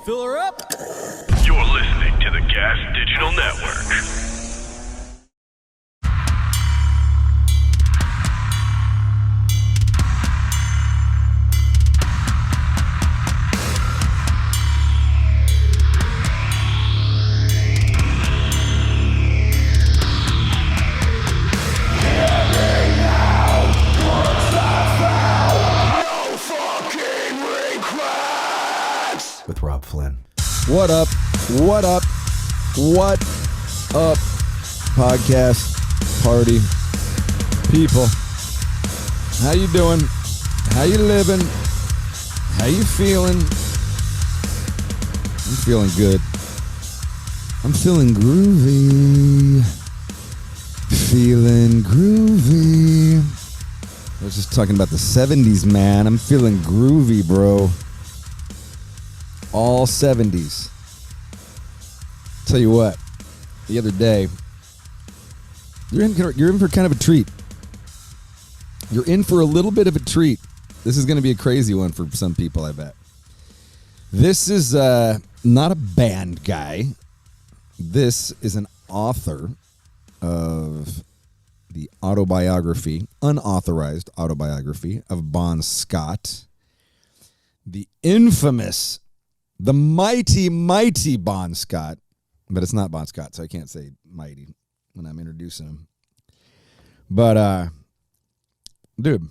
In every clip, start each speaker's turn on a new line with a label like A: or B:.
A: Fill her up.
B: You're listening to the Gas Digital Network.
C: With Robb Flynn.
D: What up? What up? What up? Podcast party people. How you doing? How you living? How you feeling? I'm feeling good. I'm feeling groovy. Feeling groovy. I was just talking about the 70s, man. I'm feeling groovy, bro. All 70s. Tell you what, the other day, you're in for kind of a treat. You're in for a little bit of a treat. This is going to be a crazy one for some people, I bet. This is not a band guy. This is an author of the autobiography, unauthorized autobiography of Bon Scott. The infamous, the mighty, mighty Bon Scott. But it's not Bon Scott, so I can't say mighty when I'm introducing him. But, dude,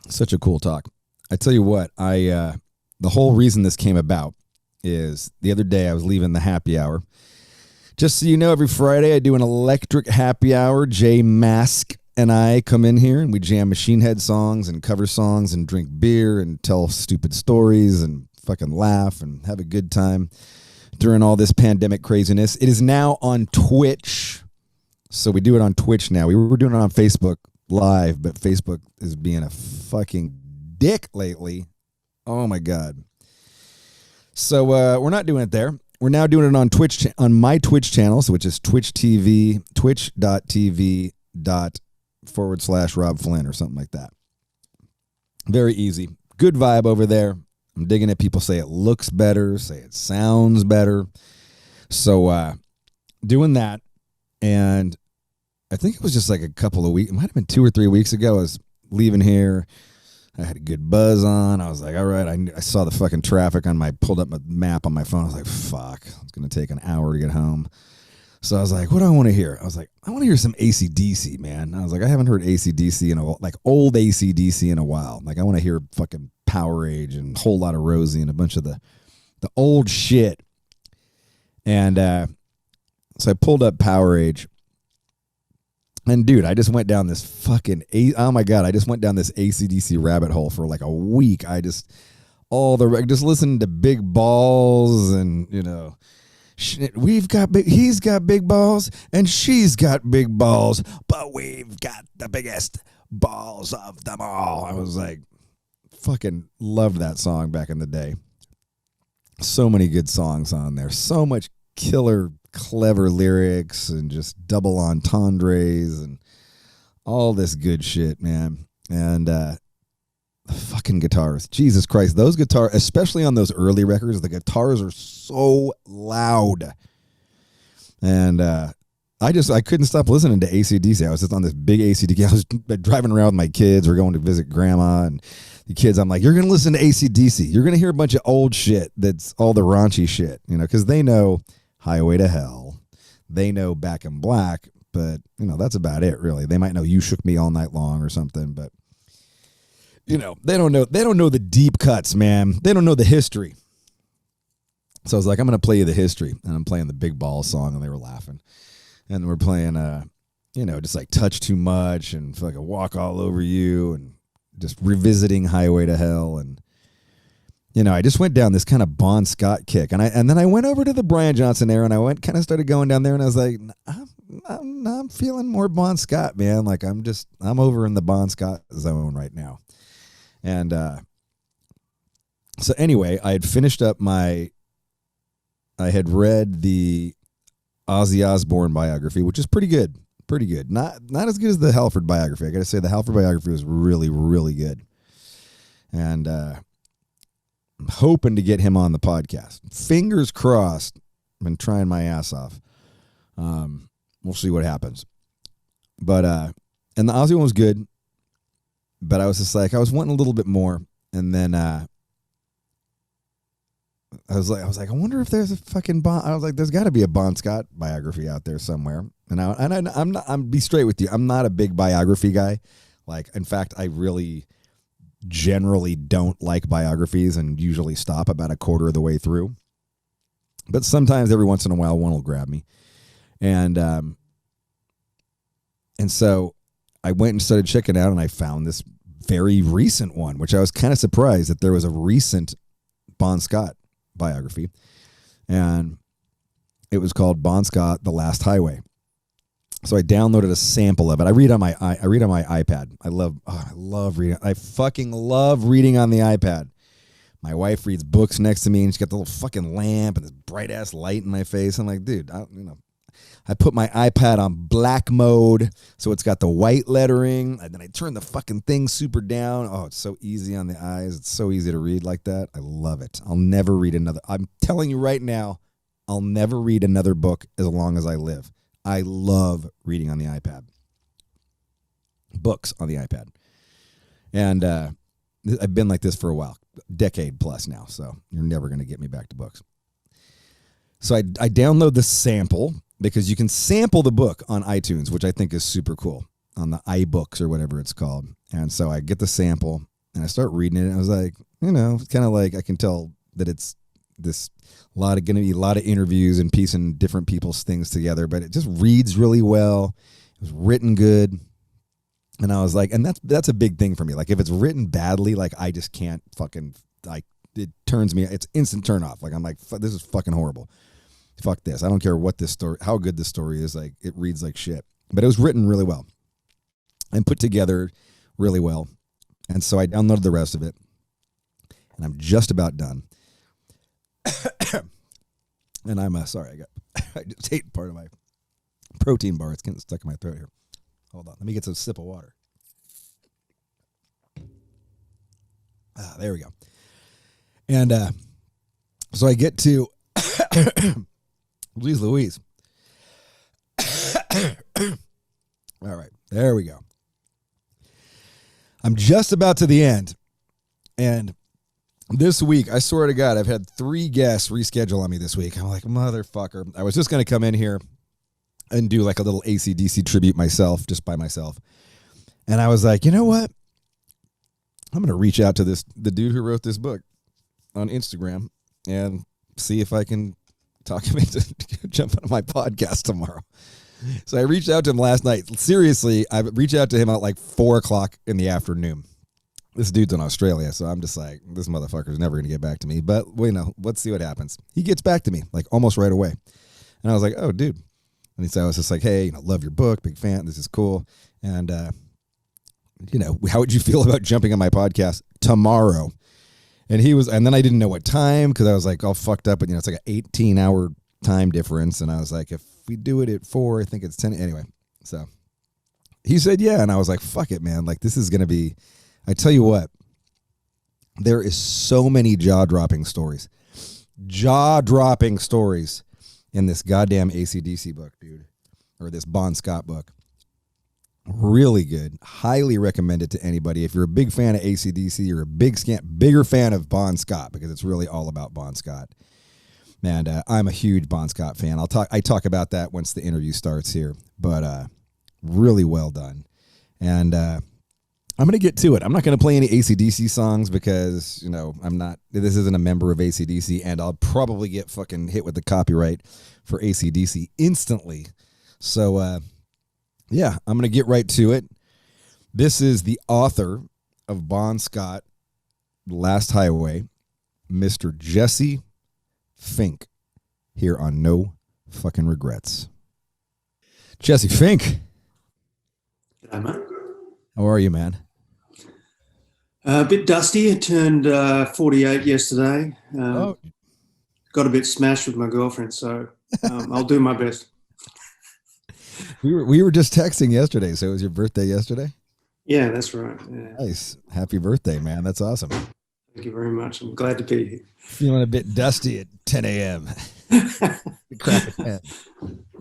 D: such a cool talk. I tell you what, the whole reason this came about is the other day I was leaving the happy hour. Just so you know, every Friday I do an electric happy hour. Jay Mask and I come in here and we jam Machine Head songs and cover songs and drink beer and tell stupid stories and fucking laugh and have a good time during all this pandemic craziness. It is now on Twitch. So we do it on Twitch now. We were doing it on Facebook Live, but Facebook is being a fucking dick lately. Oh my God. So we're not doing it there. We're now doing it on Twitch, on my Twitch channel, so which is twitch.tv/Robb Flynn or something like that. Very easy. Good vibe over there. I'm digging it. People say it looks better, say it sounds better. So doing that, and I think it was just like a couple of weeks, it might have been 2 or 3 weeks ago, I was leaving here. I had a good buzz on. I was like, all right, I saw the fucking traffic on pulled up my map on my phone. I was like, fuck, it's going to take an hour to get home. So I was like, what do I want to hear? I was like, I want to hear some AC/DC, man. I was like, I haven't heard AC/DC old AC/DC in a while. Like, I want to hear fucking Power Age and a whole lot of Rosie and a bunch of the old shit. And so I pulled up Power Age. And dude, I just went down this fucking, oh my God, I just went down this AC/DC rabbit hole for like a week. Just listening to Big Balls and, you know, he's got big balls and she's got big balls, but we've got the biggest balls of them all. I was like, fucking loved that song back in the day. So many good songs on there. So much killer, clever lyrics and just double entendres and all this good shit, man. And the fucking guitars. Jesus Christ. Those guitars, especially on those early records, the guitars are so loud. And I couldn't stop listening to AC/DC. I was just on this big AC/DC. I was driving around with my kids. We're going to visit grandma and the kids. I'm like, you're going to listen to AC/DC. You're going to hear a bunch of old shit that's all the raunchy shit, you know, because they know Highway to Hell. They know Back in Black, but, you know, that's about it, really. They might know You Shook Me All Night Long or something, but, you know, they don't know the deep cuts, man. They don't know the history. So I was like, I'm going to play you the history, and I'm playing the Big Ball song, and they were laughing. And we're playing, you know, just like Touch Too Much and fucking Walk All Over You and just revisiting Highway to Hell. And, you know, I just went down this kind of Bon Scott kick. And then I went over to the Brian Johnson era, and I started going down there, and I was like, I'm feeling more Bon Scott, man. Like, I'm over in the Bon Scott zone right now. And so anyway, I had finished up I had read the Ozzy Osbourne biography, which is pretty good. Not as good as the Halford biography. I got to say, the Halford biography was really, really good. And I'm hoping to get him on the podcast. Fingers crossed. I've been trying my ass off. We'll see what happens. But and the Aussie one was good, but I was just like, I was wanting a little bit more, and then I was like, I wonder if there's a fucking Bon. I was like, there's got to be a Bon Scott biography out there somewhere. I'm be straight with you. I'm not a big biography guy. Like, in fact, I really generally don't like biographies and usually stop about a quarter of the way through. But sometimes, every once in a while, one will grab me. And so I went and started checking out, and I found this very recent one, which I was kind of surprised that there was a recent Bon Scott biography. And it was called Bon Scott, The Last Highway. So I downloaded a sample of it. I read on my iPad. I love reading. I fucking love reading on the iPad. My wife reads books next to me, and she's got the little fucking lamp and this bright ass light in my face. I'm like, dude, I put my iPad on black mode, so it's got the white lettering, and then I turn the fucking thing super down. Oh, it's so easy on the eyes. It's so easy to read like that. I love it. I'll never read another. I'm telling you right now, I'll never read another book as long as I live. I love reading on the iPad. Books on the iPad. And I've been like this for a while, decade plus now, so you're never going to get me back to books. So I download the sample, because you can sample the book on iTunes, which I think is super cool, on the iBooks or whatever it's called. And so I get the sample, and I start reading it, and I was like, it's kind of like I can tell that it's going to be a lot of interviews and piecing different people's things together, but it just reads really well. It was written good. And I was like, and that's a big thing for me. Like, if it's written badly, like, I just can't fucking, like, it turns me, it's instant turn off. Like, I'm like, this is fucking horrible. Fuck this. I don't care what this story, how good this story is. Like, it reads like shit. But it was written really well and put together really well. And so I downloaded the rest of it, and I'm just about done. And I'm sorry, I just ate part of my protein bar. It's getting stuck in my throat here. Hold on. Let me get some sip of water. There we go. And so I get to Please, Louise. All right, there we go. I'm just about to the end, and this week, I swear to God, I've had 3 guests reschedule on me this week. I'm like, motherfucker. I was just going to come in here and do like a little AC/DC tribute myself, just by myself. And I was like, you know what? I'm going to reach out to the dude who wrote this book on Instagram and see if I can talk him into jump on my podcast tomorrow. So I reached out to him last night. Seriously, I reached out to him at like 4:00 in the afternoon. This dude's in Australia, so I'm just like, this motherfucker's never going to get back to me. But, let's see what happens. He gets back to me, like, almost right away. And I was like, oh, dude. And so I was just like, hey, love your book, big fan. This is cool. And, how would you feel about jumping on my podcast tomorrow? And then I didn't know what time, because I was like all fucked up. But, it's like an 18-hour time difference. And I was like, if we do it at 4, I think it's 10. Anyway, so he said, yeah. And I was like, fuck it, man. Like, this is going to be, I tell you what, there is so many jaw-dropping stories in this goddamn AC/DC book, dude, or this Bon Scott book. Really good. Highly recommend it to anybody. If you're a big fan of AC/DC, you're a bigger fan of Bon Scott, because it's really all about Bon Scott. And I'm a huge Bon Scott fan. I talk about that once the interview starts here, but really well done. And I'm going to get to it. I'm not going to play any AC/DC songs because, this isn't a member of AC/DC, and I'll probably get fucking hit with the copyright for AC/DC instantly. So, yeah, I'm going to get right to it. This is the author of Bon Scott, Last Highway, Mr. Jesse Fink, here on No Fucking Regrets. Jesse Fink.
A: G'day, mate.
D: How are you, man?
A: A bit dusty. I turned 48 yesterday. Got a bit smashed with my girlfriend, so I'll do my best.
D: We were just texting yesterday, so it was your birthday yesterday?
A: Yeah, that's right. Yeah.
D: Nice. Happy birthday, man. That's awesome.
A: Thank you very much. I'm glad to be here.
D: Feeling a bit dusty at 10 a.m. Crack at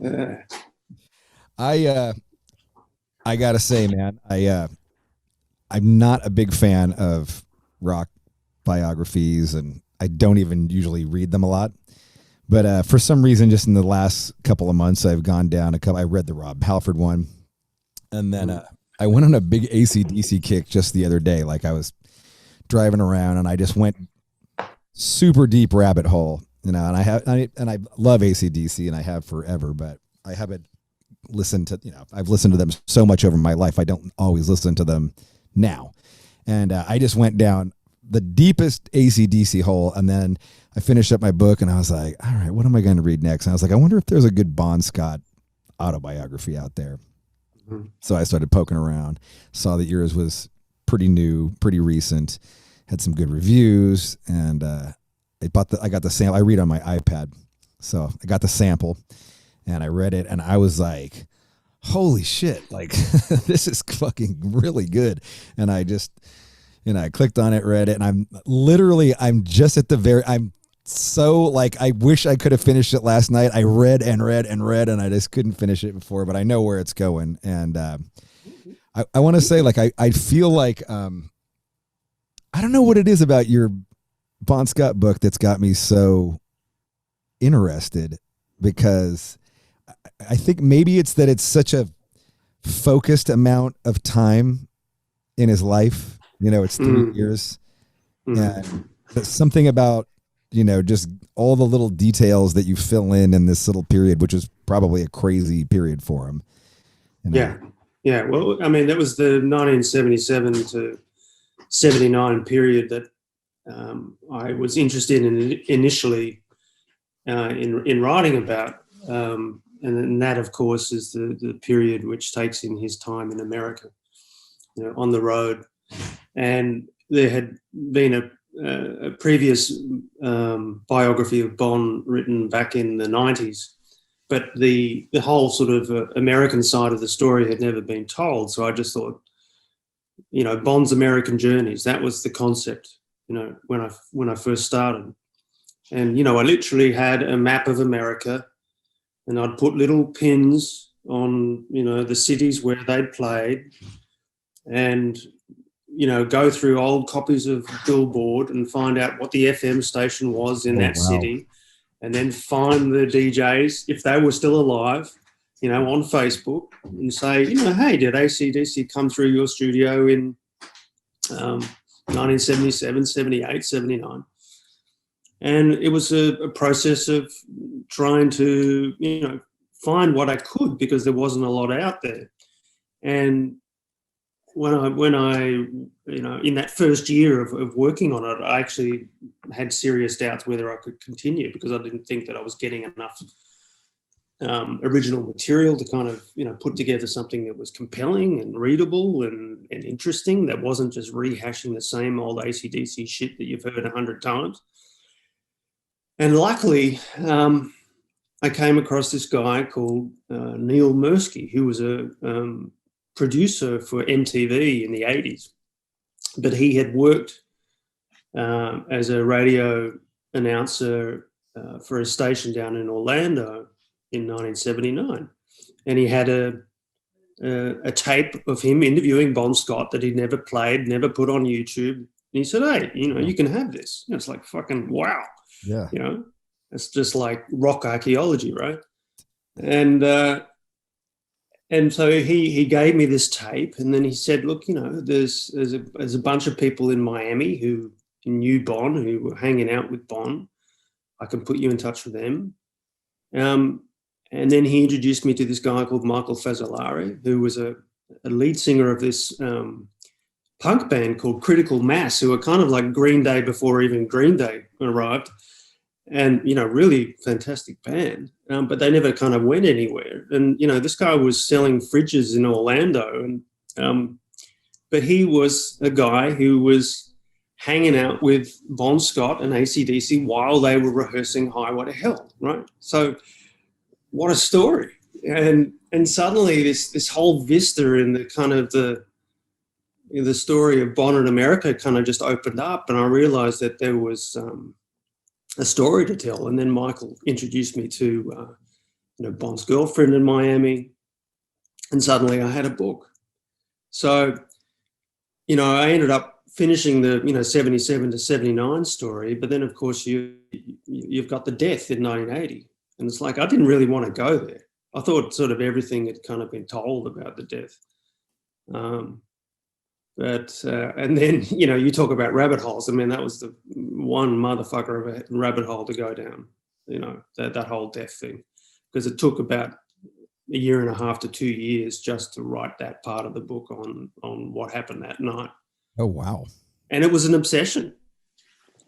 D: 10. I gotta say, man, I'm not a big fan of rock biographies, and I don't even usually read them a lot. But for some reason, just in the last couple of months, I've gone down a couple. I read the Rob Halford one, and then I went on a big AC/DC kick just the other day. Like I was driving around, and I just went super deep rabbit hole, and I love AC/DC, and I have forever, but I haven't listened to, I've listened to them so much over my life. I don't always listen to them now, and I just went down the deepest AC/DC hole, and then I finished up my book, and I was like, all right, what am I going to read next? And I was like, I wonder if there's a good Bon Scott autobiography out there. Mm-hmm. So I started poking around, saw that yours was pretty new, pretty recent, had some good reviews, and I got the sample. I read on my iPad, so I got the sample, and I read it, and I was like, holy shit, like this is fucking really good. And I just, I clicked on it, read it, and I'm just at I'm so like, I wish I could have finished it last night. I read and read and read, and I just couldn't finish it before, but I know where it's going. And I want to say, like, I feel like, I don't know what it is about your Bon Scott book that's got me so interested, because I think maybe it's that it's such a focused amount of time in his life. It's 3 years. And there's something about, just all the little details that you fill in this little period, which is probably a crazy period for him.
A: Yeah. Well, I mean, that was the 1977 to 79 period that I was interested in initially in writing about. And that, of course, is the period which takes in his time in America, on the road. And there had been a previous biography of Bon written back in the 90s, but the whole sort of American side of the story had never been told. So I just thought, Bon's American journeys, that was the concept, when I first started. And, I literally had a map of America, and I'd put little pins on, the cities where they'd played, and, go through old copies of Billboard and find out what the FM station was in that city, and then find the DJs, if they were still alive, on Facebook, and say, hey, did AC/DC come through your studio in 1977, 78, 79? And it was a process of trying to, find what I could, because there wasn't a lot out there. And when I in that first year of working on it, I actually had serious doubts whether I could continue, because I didn't think that I was getting enough original material to kind of, put together something that was compelling and readable and interesting, that wasn't just rehashing the same old AC/DC shit that you've heard 100 times. And luckily, I came across this guy called Neil Mursky, who was a producer for MTV in the 80s. But he had worked as a radio announcer for a station down in Orlando in 1979. And he had a tape of him interviewing Bon Scott that he'd never played, never put on YouTube. And he said, hey, you can have this. It's like fucking wow.
D: Yeah.
A: It's just like rock archaeology, right? And so he gave me this tape, and then he said, look, there's a bunch of people in Miami who knew Bon, who were hanging out with Bon. I can put you in touch with them. And then he introduced me to this guy called Michael Fazzolari, who was a lead singer of this punk band called Critical Mass, who were kind of like Green Day before even Green Day arrived. And, really fantastic band, but they never kind of went anywhere. And, this guy was selling fridges in Orlando, and but he was a guy who was hanging out with Bon Scott and AC/DC while they were rehearsing Highway to Hell, right? So what a story. And suddenly this whole vista in the kind of the the story of Bon in America kind of just opened up, and I realized that there was a story to tell. And then Michael introduced me to, Bon's girlfriend in Miami, and suddenly I had a book. So, I ended up finishing the, 77 to 79 story, but then of course you've got the death in 1980. And it's like, I didn't really want to go there. I thought sort of everything had kind of been told about the death. And then, you talk about rabbit holes. I mean, that was the one motherfucker of a rabbit hole to go down, that whole death thing, because it took about a year and a half to 2 years just to write that part of the book on what happened that night.
D: Oh, wow.
A: And it was an obsession,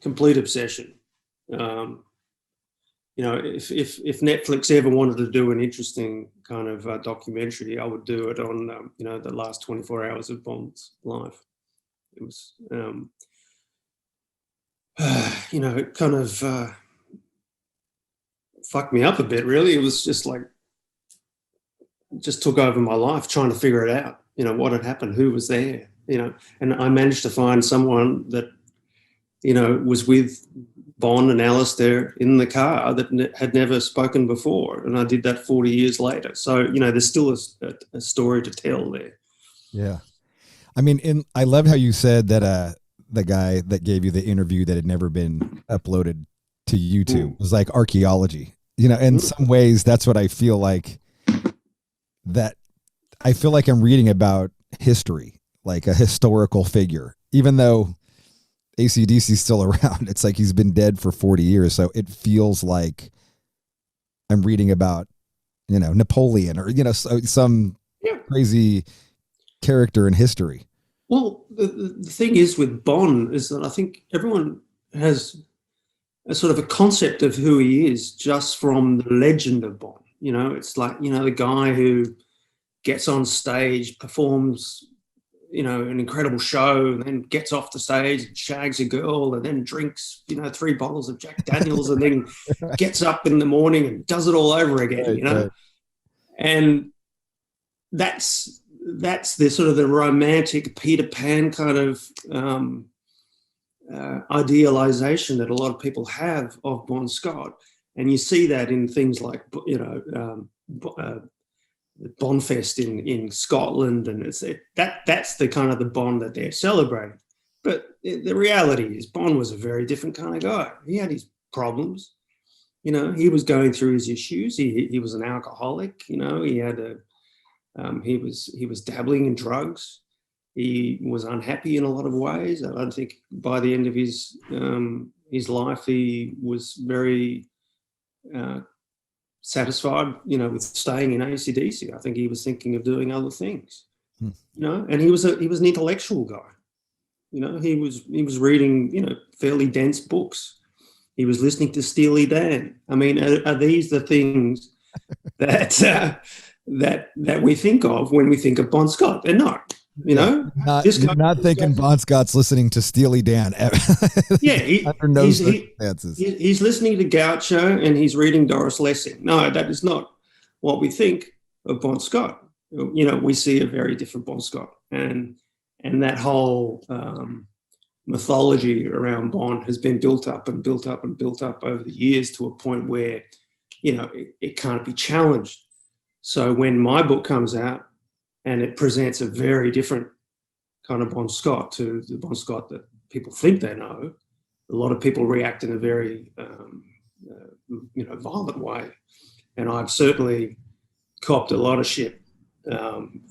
A: complete obsession. If Netflix ever wanted to do an interesting kind of documentary, I would do it on, the last 24 hours of Bon's life. It was, it kind of fucked me up a bit, really. It was just like, just took over my life trying to figure it out, what had happened, who was there, and I managed to find someone that, was with Bon and Alistair in the car that had never spoken before. And I did that 40 years later. So, there's still a story to tell there.
D: Yeah. I mean, I love how you said that the guy that gave you the interview that had never been uploaded to YouTube was like archaeology. In some ways, that's what I feel like, that I feel like I'm reading about history, like a historical figure, even though AC/DC is still around. It's like he's been dead for 40 years. So it feels like I'm reading about, Napoleon or, some crazy character in history.
A: Well, the thing is with Bon is that I think everyone has a sort of a concept of who he is just from the legend of Bon. It's like, the guy who gets on stage, performs, an incredible show, and then gets off the stage and shags a girl and then drinks, 3 bottles of Jack Daniels and then gets up in the morning and does it all over again,
D: Right.
A: And that's the sort of the romantic Peter Pan kind of idealization that a lot of people have of Bon Scott. And you see that in things like, Bonfest in Scotland, and that's the kind of the Bon that they're celebrating. But the reality is Bon was a very different kind of guy. He had his problems, he was going through his issues. He was an alcoholic, he had he was dabbling in drugs. He was unhappy in a lot of ways. I don't think by the end of his life he was very satisfied, with staying in AC/DC. I think he was thinking of doing other things, and he was an intellectual guy. He was reading, fairly dense books. He was listening to Steely Dan. I mean, are these the things that that we think of when we think of Bon Scott? They're not.
D: You're not thinking Bon Scott's listening to Steely Dan.
A: Yeah,
D: under no circumstances.
A: He's listening to Gaucho and he's reading Doris Lessing. No, that is not what we think of Bon Scott. We see a very different Bon Scott, and that whole mythology around Bon has been built up and built up and built up over the years to a point where, it can't be challenged. So when my book comes out, and it presents a very different kind of Bon Scott to the Bon Scott that people think they know, a lot of people react in a very, violent way. And I've certainly copped a lot of shit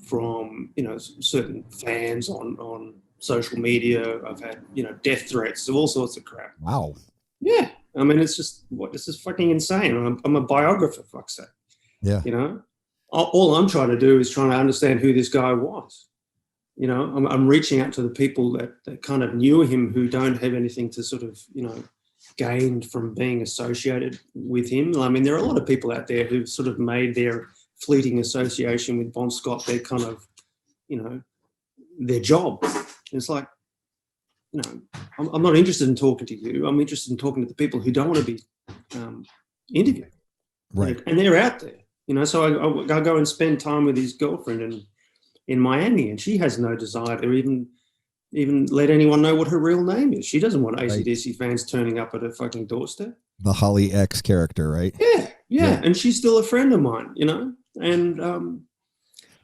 A: from, certain fans on social media. I've had, death threats of all sorts of crap.
D: Wow.
A: Yeah. I mean, it's just, this is fucking insane. I'm a biographer, fuck's sake.
D: Yeah.
A: All I'm trying to do is trying to understand who this guy was. I'm reaching out to the people that kind of knew him, who don't have anything to sort of, gained from being associated with him. I mean, there are a lot of people out there who've sort of made their fleeting association with Bon Scott their kind of, their job. And it's like, I'm not interested in talking to you. I'm interested in talking to the people who don't want to be interviewed.
D: Right.
A: And they're out there. So I go and spend time with his girlfriend in Miami, and she has no desire to even even let anyone know what her real name is. She doesn't want
D: Right.
A: AC/DC fans turning up at her fucking doorstep.
D: The Holly X character, right?
A: Yeah. And she's still a friend of mine, and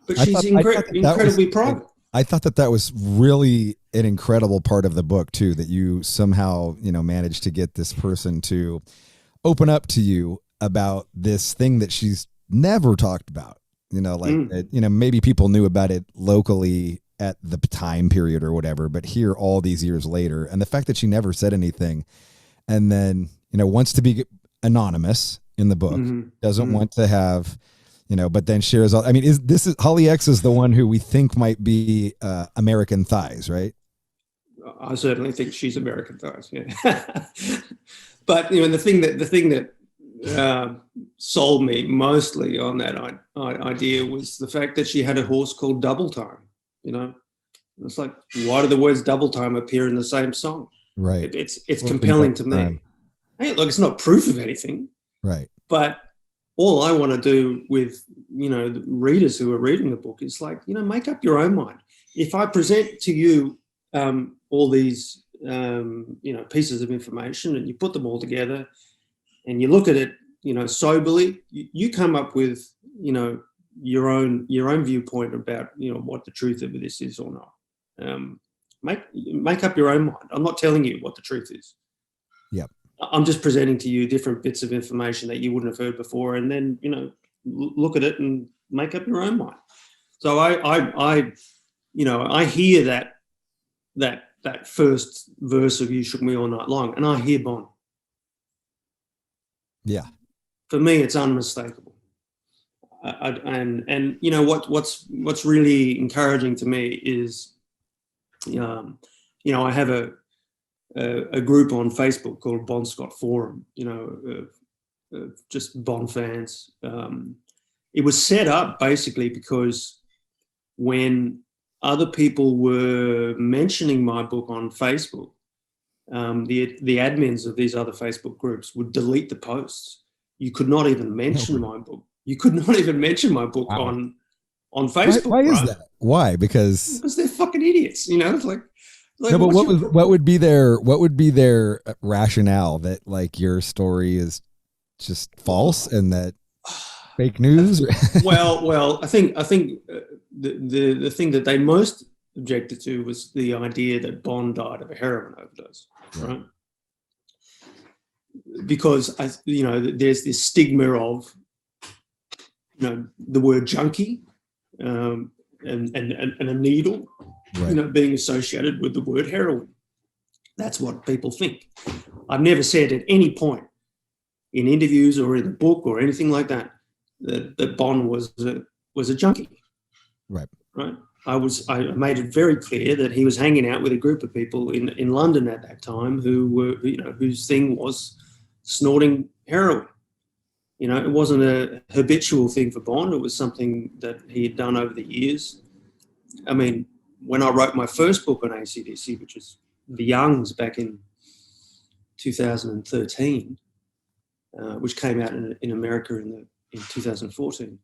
A: but
D: I
A: she's
D: thought that
A: incredibly
D: was-
A: private.
D: I thought that was really an incredible part of the book too, that you somehow, managed to get this person to open up to you about this thing that she's never talked about, maybe people knew about it locally at the time period or whatever, but here all these years later, and the fact that she never said anything and then, wants to be anonymous in the book, doesn't want to have, but then shares all. I mean, Holly X is the one who we think might be American Thighs, right?
A: I certainly think she's American Thighs, yeah. But the thing that sold me mostly on that idea was the fact that she had a horse called Double Time. It's like, why do the words double time appear in the same song?
D: Right.
A: It's compelling to me. Hey, look, it's not proof of anything.
D: Right.
A: But all I want to do with, the readers who are reading the book is like, make up your own mind. If I present to you all these, pieces of information and you put them all together and you look at it, soberly, you come up with, your own viewpoint about, what the truth of this is or not. Make up your own mind. I'm not telling you what the truth is.
D: Yep.
A: I'm just presenting to you different bits of information that you wouldn't have heard before, and then look at it and make up your own mind. So I hear that first verse of "You Shook Me All Night Long," and I hear Bon.
D: Yeah.
A: For me, it's unmistakable. And what's really encouraging to me is, I have a group on Facebook called Bon Scott Forum, just Bon fans. It was set up basically because when other people were mentioning my book on Facebook, the admins of these other Facebook groups would delete the posts. You could not even mention my book. You could not even mention my book on Facebook.
D: Why is that? Why? Because
A: they're fucking idiots. It's like
D: no, but what would be their rationale that like your story is just false and that fake news?
A: well, I think the thing that they most objected to was the idea that Bond died of a heroin overdose, right? Because there's this stigma of the word junkie and a needle,
D: right.
A: Being associated with the word heroin. That's what people think. I've never said at any point in interviews or in the book or anything like that that Bon was a junkie.
D: Right.
A: Right. I made it very clear that he was hanging out with a group of people in London at that time who were, whose thing was snorting heroin. It wasn't a habitual thing for Bond. It was something that he had done over the years. I mean, when I wrote my first book on AC/DC, which was The Youngs back in 2013, which came out in America in 2014,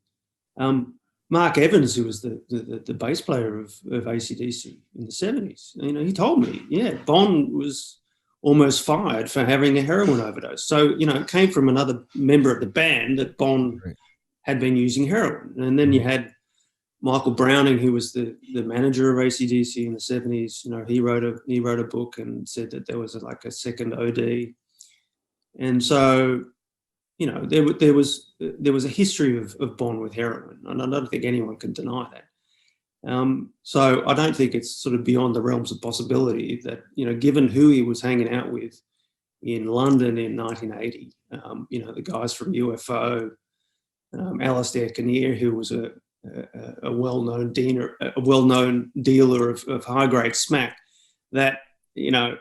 A: Mark Evans, who was the bass player of AC/DC in the 70s, he told me, Bond was almost fired for having a heroin overdose. So, it came from another member of the band that Bond had been using heroin. And then you had Michael Browning, who was the manager of AC/DC in the 70s. He wrote a book and said that there was a second OD. And so, there was a history of Bond with heroin, and I don't think anyone can deny that. So I don't think it's sort of beyond the realms of possibility that, given who he was hanging out with in London in 1980, the guys from UFO, Alistair Kinnear, who was a well-known dealer of high-grade smack, that, if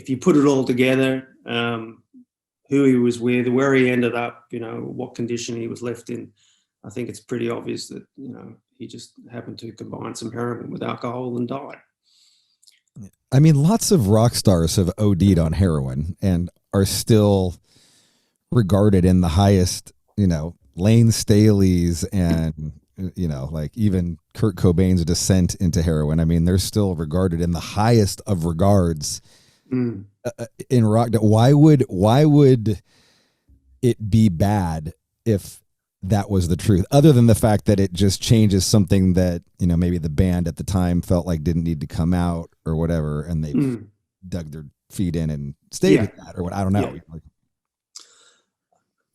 A: you put it all together, who he was with, where he ended up, what condition he was left in, I think it's pretty obvious that, he just happened to combine some heroin with alcohol and died.
D: I mean, lots of rock stars have OD'd on heroin and are still regarded in the highest, Lane Staley's and like even Kurt Cobain's descent into heroin. I mean, they're still regarded in the highest of regards in rock. Why would it be bad if that was the truth, other than the fact that it just changes something that, maybe the band at the time felt like didn't need to come out or whatever, and they dug their feet in and stayed with that, or what? I don't know. Yeah.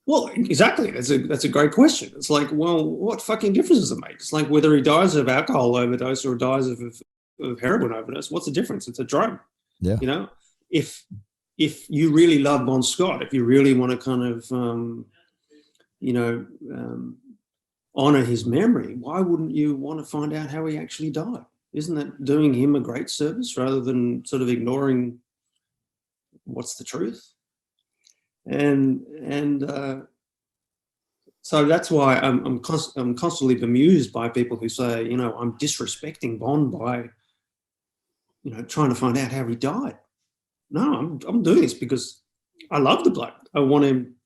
A: Well, exactly. That's a great question. It's like, well, what fucking difference does it make? It's like whether he dies of alcohol overdose or dies of heroin overdose. What's the difference? It's a drug.
D: Yeah.
A: If you really love Bon Scott, if you really want to kind of, honor his memory, why wouldn't you want to find out how he actually died? Isn't that doing him a great service rather than sort of ignoring what's the truth? And so that's why I'm constantly bemused by people who say, I'm disrespecting Bond by, trying to find out how he died. No, I'm doing this because I love the bloke. I want him,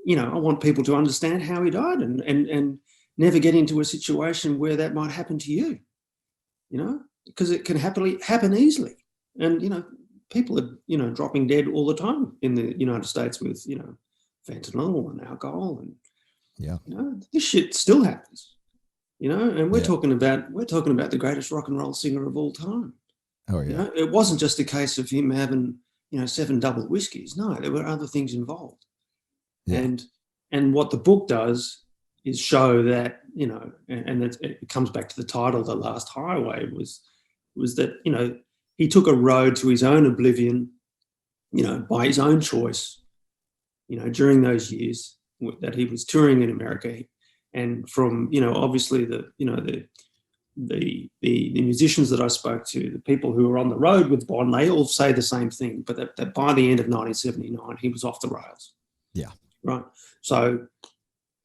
A: I want people to understand how he died and never get into a situation where that might happen to you, because it can happen easily. And, people are, dropping dead all the time in the United States with, fentanyl and alcohol, and this shit still happens, and we're talking about the greatest rock and roll singer of all time.
D: Oh yeah.
A: It wasn't just a case of him having, 7 double whiskeys. No, there were other things involved. Yeah. And what the book does is show that, and it comes back to the title, The Last Highway, was that, he took a road to his own oblivion, by his own choice, during those years that he was touring in America. And from, obviously the musicians that I spoke to, the people who were on the road with Bond, they all say the same thing, but that by the end of 1979, he was off the rails.
D: Yeah.
A: Right. So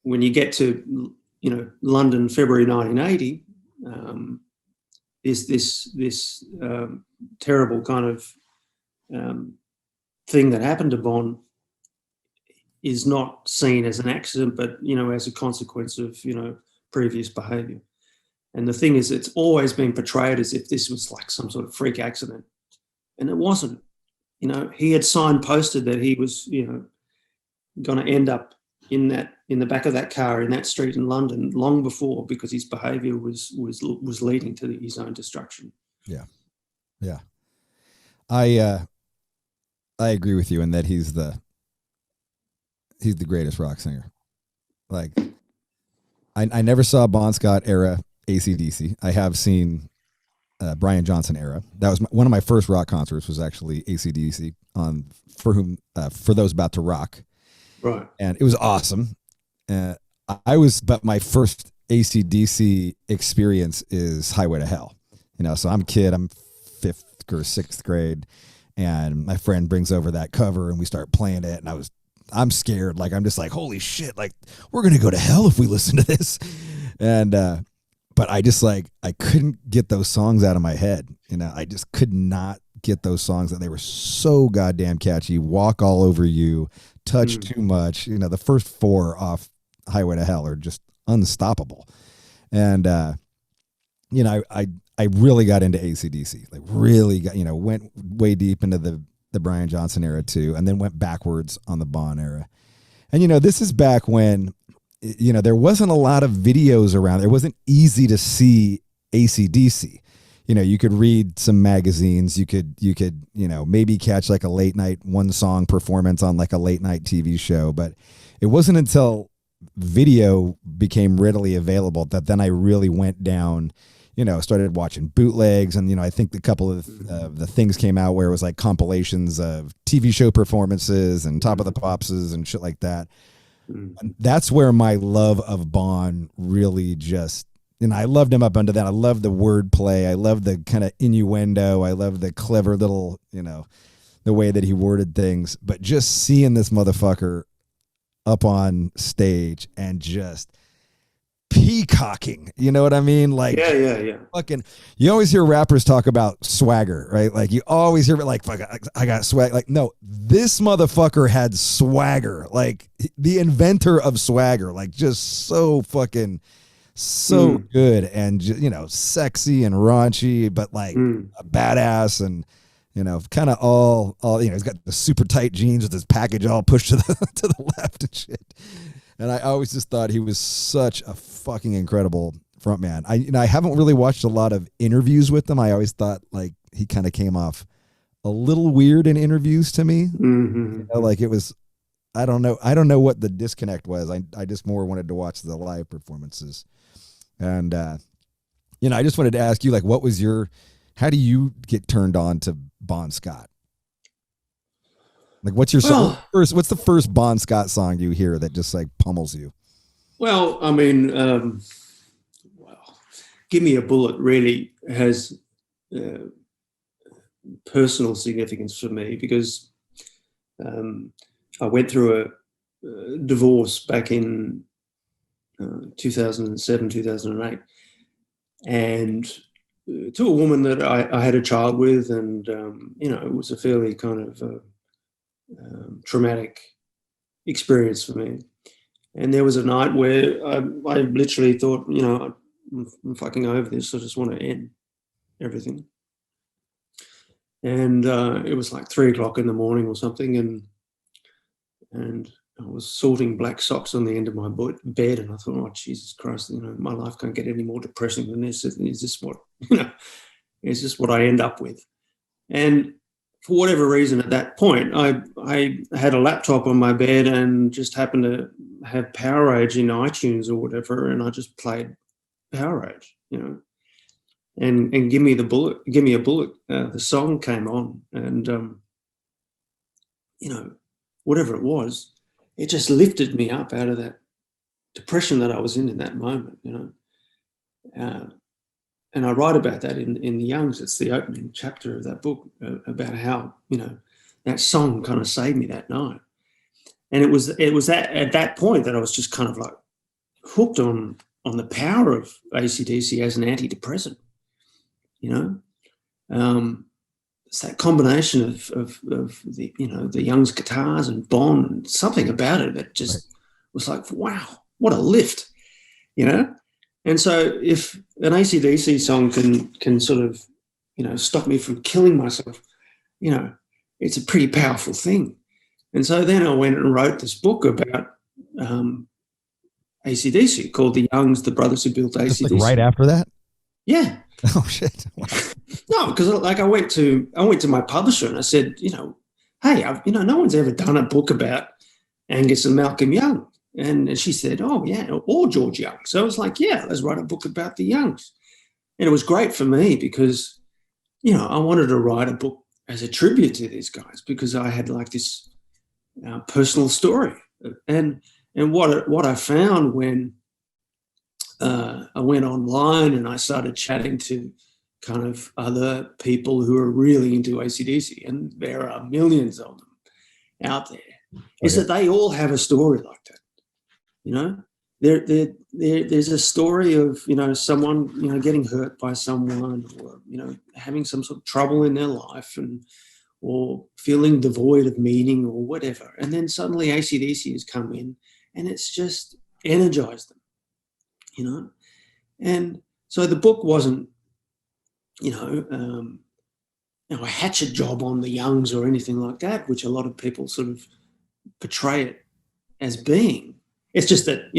A: when you get to, London, February 1980, this terrible kind of thing that happened to Bond is not seen as an accident, but, as a consequence of, previous behavior. And the thing is, it's always been portrayed as if this was like some sort of freak accident. And it wasn't. He had signposted that he was, going to end up in the back of that car in that street in London long before, because his behavior was leading to his own destruction.
D: Yeah. Yeah. I agree with you in that he's the greatest rock singer. Like, I never saw Bon Scott era AC/DC. I have seen Brian Johnson era. That was one of my first rock concerts, was actually AC/DC for those about to rock.
A: Right. And
D: it was awesome. But my first AC/DC experience is Highway to Hell. So I'm a kid, I'm 5th or 6th grade, and my friend brings over that cover and we start playing it, and I'm scared. Like, I'm just like, holy shit, like, we're going to go to hell if we listen to this. And, but I just I couldn't get those songs out of my head. I just could not get those songs, that they were so goddamn catchy. Walk All Over You, Touch Too Much. The first 4 off Highway to Hell are just unstoppable. And, I really got into AC/DC, like really got, went way deep into the Brian Johnson era too, and then went backwards on the Bond era. And, this is back when, there wasn't a lot of videos around. It wasn't easy to see AC/DC. You could read some magazines, you could, maybe catch like a late night 1-song performance on like a late night TV show. But it wasn't until video became readily available that then I really went down, started watching bootlegs. And, I think a couple of the things came out where it was like compilations of TV show performances and Top of the Popses and shit like that. And that's where my love of Bond really just, I loved him up under that. I love the wordplay. I love the kind of innuendo. I love the clever little, the way that he worded things. But just seeing this motherfucker up on stage and just peacocking, you know what I mean? Like,
A: yeah.
D: Fucking, you always hear rappers talk about swagger, right? Like, you always hear it like, fuck, I got swag. Like, no, this motherfucker had swagger, like the inventor of swagger, like just so fucking So good and, sexy and raunchy, but like a badass and, kind of all, he's got the super tight jeans with his package all pushed to the left and shit. And I always just thought he was such a fucking incredible frontman. I haven't really watched a lot of interviews with him. I always thought like he kind of came off a little weird in interviews to me. Like it was, I don't know what the disconnect was. I just more wanted to watch the live performances. And, I just wanted to ask you, like, how do you get turned on to Bon Scott? Like, what's your song? What's the first Bon Scott song you hear that just like pummels you?
A: Well, I mean, Give Me a Bullet really has personal significance for me because I went through a divorce back in 2007, 2008, and to a woman that I had a child with, and it was a fairly kind of traumatic experience for me. And there was a night where I literally thought, I'm fucking over this. I just want to end everything. And it was like 3:00 in the morning or something, and I was sorting black socks on the end of my bed, and I thought, oh Jesus Christ, my life can't get any more depressing than this. Is this what is this what I end up with? And for whatever reason, at that point, I had a laptop on my bed and just happened to have Power Age in iTunes or whatever, and I just played Power Age, and Give Me a Bullet. The song came on, and whatever it was, it just lifted me up out of that depression that I was in that moment, and I write about that in The Youngs. It's the opening chapter of that book about how, that song kind of saved me that night. And it was at that point that I was just kind of like hooked on the power of AC/DC as an antidepressant, It's that combination of the, the Young's guitars and Bon, and something about it that just was like, wow, what a lift, And so if an AC/DC song can sort of, stop me from killing myself, it's a pretty powerful thing. And so then I went and wrote this book about AC/DC called The Youngs, the Brothers Who Built AC/DC.
D: Like right after that?
A: Yeah.
D: Oh shit! Wow.
A: No, because I went to my publisher and I said, hey, no one's ever done a book about Angus and Malcolm Young. And she said, oh, yeah, or George Young. So I was like, yeah, let's write a book about the Youngs. And it was great for me because, I wanted to write a book as a tribute to these guys because I had like this personal story. And what I found when I went online and I started chatting to kind of other people who are really into AC/DC, and there are millions of them out there, is that they all have a story like that. There's a story of, someone, getting hurt by someone or, having some sort of trouble in their life or feeling devoid of meaning or whatever. And then suddenly AC/DC has come in and it's just energized them, And so the book wasn't, a hatchet job on the Youngs or anything like that, which a lot of people sort of portray it as being. It's just that,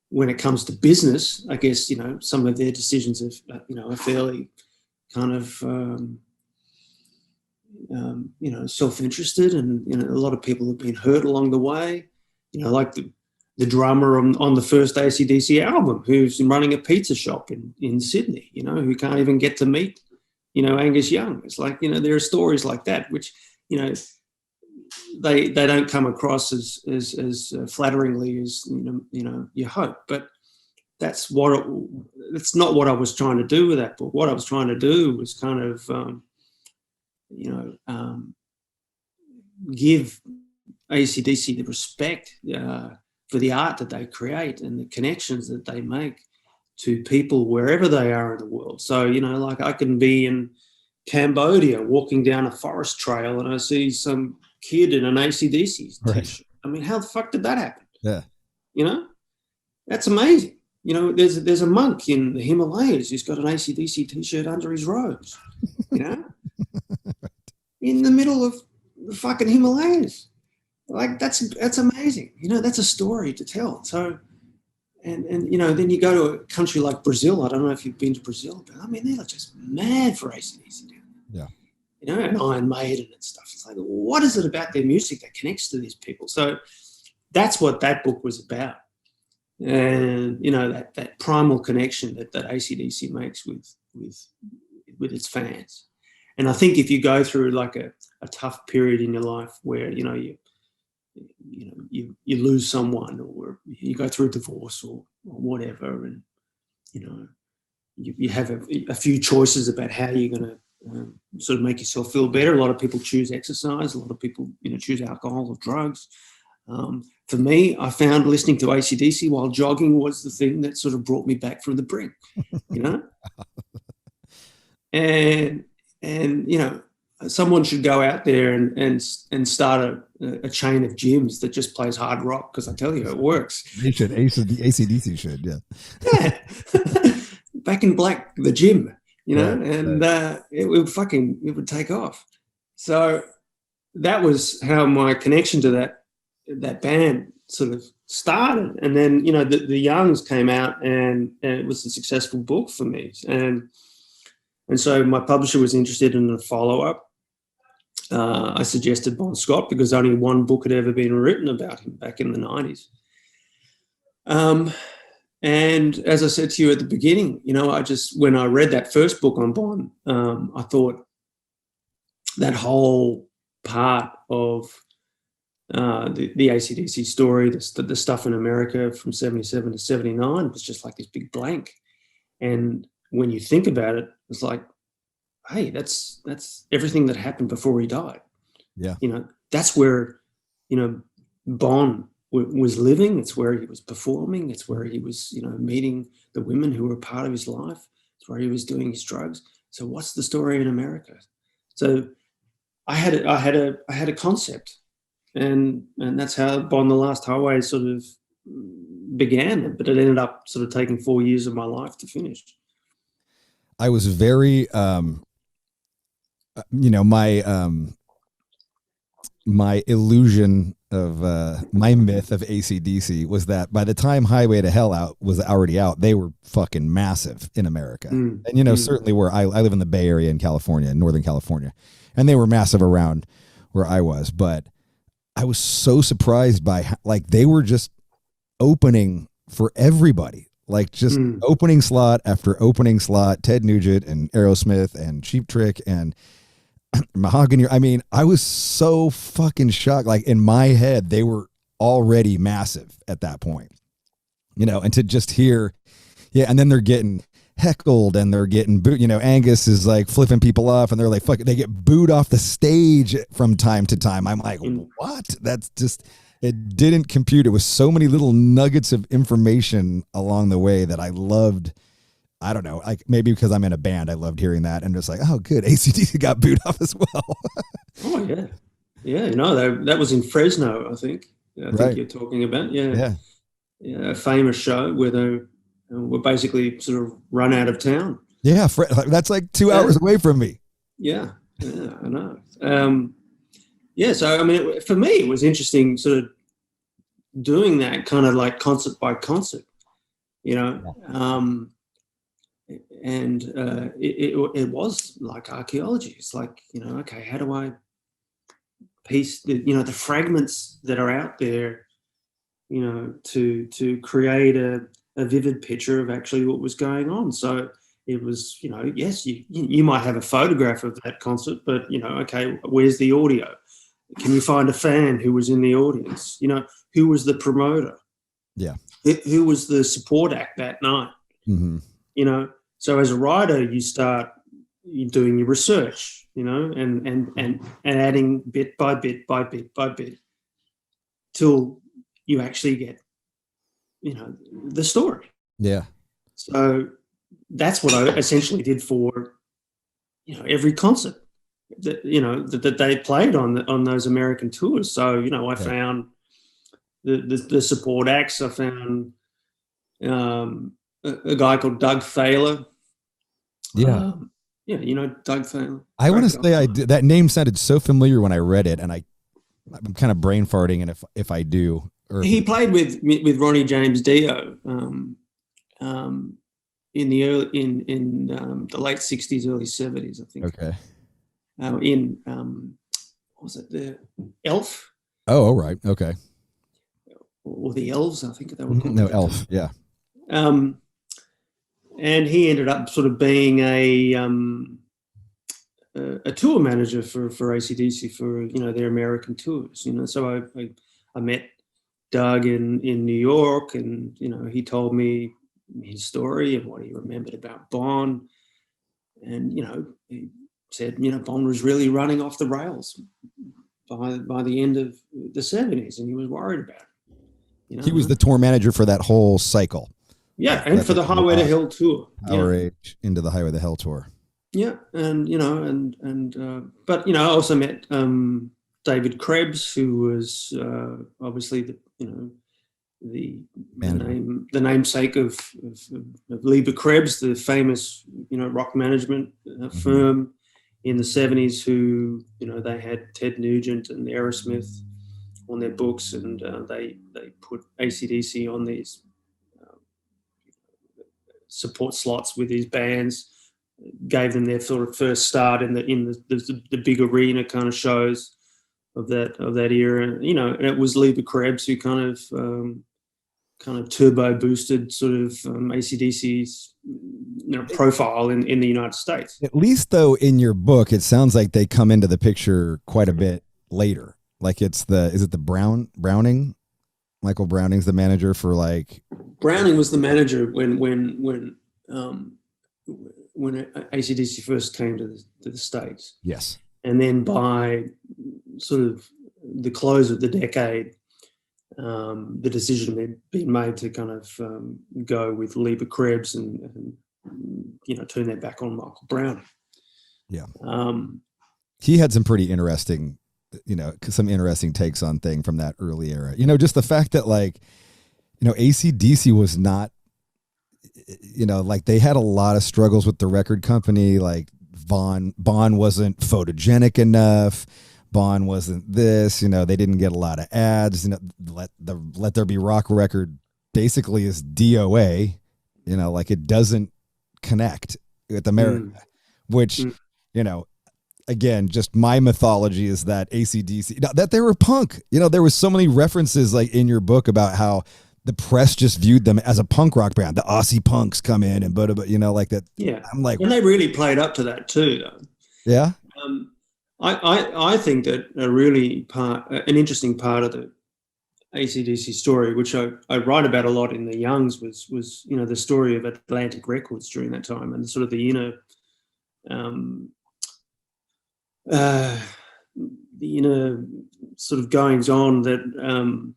A: when it comes to business, I guess, some of their decisions are fairly kind of, self-interested, and, a lot of people have been hurt along the way, like the drummer on the first AC/DC album who's running a pizza shop in Sydney, who can't even get to meet, Angus Young. It's like, there are stories like that, which, they don't come across as flatteringly as you hope, but that's not what I was trying to do with that book. What I was trying to do was kind of give AC/DC the respect for the art that they create and the connections that they make to people wherever they are in the world. So like I can be in Cambodia walking down a forest trail and I see some kid in an AC/DC t-shirt. I mean, how the fuck did that happen?
D: Yeah.
A: That's amazing. there's a monk in the Himalayas who's got an AC/DC t-shirt under his robes, in the middle of the fucking Himalayas. Like that's amazing. That's a story to tell. So, and then you go to a country like Brazil. I don't know if you've been to Brazil, but I mean, they're just mad for AC/DC down there.
D: Yeah.
A: And Iron Maiden and stuff. It's like, what is it about their music that connects to these people? So that's what that book was about. And, that primal connection that AC/DC makes with its fans. And I think if you go through like a tough period in your life where, you lose someone, or you go through a divorce or whatever, and, you have a few choices about how you're going to sort of make yourself feel better. A lot of people choose exercise. A lot of people, choose alcohol or drugs. For me, I found listening to AC/DC while jogging was the thing that sort of brought me back from the brink, and someone should go out there and start a chain of gyms that just plays hard rock, because I tell you, it works.
D: They should. AC/DC should, yeah.
A: Yeah. Back in Black, the gym, and it would take off. So that was how my connection to that band sort of started. And then, the Youngs came out, and it was a successful book for me. And so my publisher was interested in a follow-up. I suggested Bon Scott because only one book had ever been written about him back in the 90s. And as I said to you at the beginning, when I read that first book on Bon, I thought that whole part of the AC/DC story, the stuff in America from 77 to 79 was just like this big blank. And when you think about it, it's like, hey, that's everything that happened before he died.
D: Yeah.
A: That's where, Bon was living. It's where he was performing. It's where he was, meeting the women who were part of his life. It's where he was doing his drugs. So what's the story in America? So I had a concept, and that's how Bon the Last Highway sort of began, but it ended up sort of taking 4 years of my life to finish.
D: I was very, my illusion of my myth of AC/DC was that by the time Highway to Hell was already out, they were fucking massive in America. And, certainly where I live in the Bay Area in California, in Northern California, and they were massive around where I was. But I was so surprised by they were just opening for everybody. Like just opening slot after opening slot, Ted Nugent and Aerosmith and Cheap Trick and Mahogany. I mean, I was so fucking shocked. Like in my head, they were already massive at that point, and to just hear, and then they're getting heckled and they're getting booed. Angus is like flipping people off and they're like, fuck, they get booed off the stage from time to time. I'm like, what? That's just, it didn't compute. It was so many little nuggets of information along the way that I loved. I don't know, like maybe because I'm in a band, I loved hearing that and just like, oh, good, AC/DC got booed off as well.
A: Oh yeah, yeah. That was in Fresno, I think. I think you're talking about, yeah, a famous show where they were basically sort of run out of town.
D: Yeah, that's like 2 hours away from me.
A: Yeah, I know. So I mean, for me, it was interesting, sort of doing that kind of like concert by concert, and it was like archaeology. It's like, okay, how do I piece the fragments that are out there, to create a vivid picture of actually what was going on. So it was, yes, you might have a photograph of that concert, but okay, where's the audio? Can you find a fan who was in the audience? Who was the promoter? Yeah. Who was the support act that night? Mm-hmm. So as a writer, you start doing your research, and adding bit by bit by bit by bit till you actually get, the story. Yeah. So that's what I essentially did for, every concert that they played on those American tours. So, I found the support acts. I found, a guy called Doug Thaler.
D: Yeah.
A: Yeah, you know Doug Thaler.
D: I want to
A: Great
D: say
A: guy.
D: I did. That name sounded so familiar when I read it, and I'm kind of brain farting, and if I do, or if
A: He played with Ronnie James Dio in the late '60s, early '70s, I think.
D: okay.
A: What was it, the Elf
D: Oh, all right. Okay.
A: or the Elves? I think they were called.
D: No, Elf. Yeah.
A: And he ended up sort of being a tour manager for AC/DC for their American tours. So I met Doug in New York, and he told me his story and what he remembered about Bond, and he said Bond was really running off the rails by the end of the '70s, and he was worried about it.
D: He was the tour manager for that whole cycle.
A: Yeah, and for the Highway to Hell tour.
D: Power Age into the Highway to Hell tour.
A: Yeah, and but I also met David Krebs, who was obviously the namesake of Lieber Krebs, the famous rock management firm in the '70s, who they had Ted Nugent and Aerosmith on their books, and they put AC/DC on these support slots with these bands, gave them their sort of first start in the big arena kind of shows of that era. And it was Lieber Krebs who kind of turbo boosted sort of AC/DC's profile in the United States.
D: At least though, in your book, it sounds like they come into the picture quite a bit later. Like is it the Browning? Michael Browning's the manager for like.
A: Browning was the manager when AC/DC first came to the States.
D: Yes.
A: And then by sort of the close of the decade, the decision had been made to kind of go with Lieber Krebs and turn their back on Michael Browning.
D: Yeah. He had some pretty interesting, some interesting takes on thing from that early era. Just the fact that AC/DC was not, like they had a lot of struggles with the record company. Like Bond wasn't photogenic enough. Bond wasn't this, they didn't get a lot of ads. Let There Be Rock record basically is DOA, like it doesn't connect with America, which, again, just my mythology is that AC/DC, that they were punk. There was so many references like in your book about how the press just viewed them as a punk rock band. The Aussie punks come in and like that.
A: Yeah,
D: I'm like,
A: and they really played up to that too, though.
D: Yeah.
A: I think that an interesting part of the AC/DC story, which I write about a lot in the Youngs, was the story of Atlantic Records during that time, and sort of the inner sort of goings on that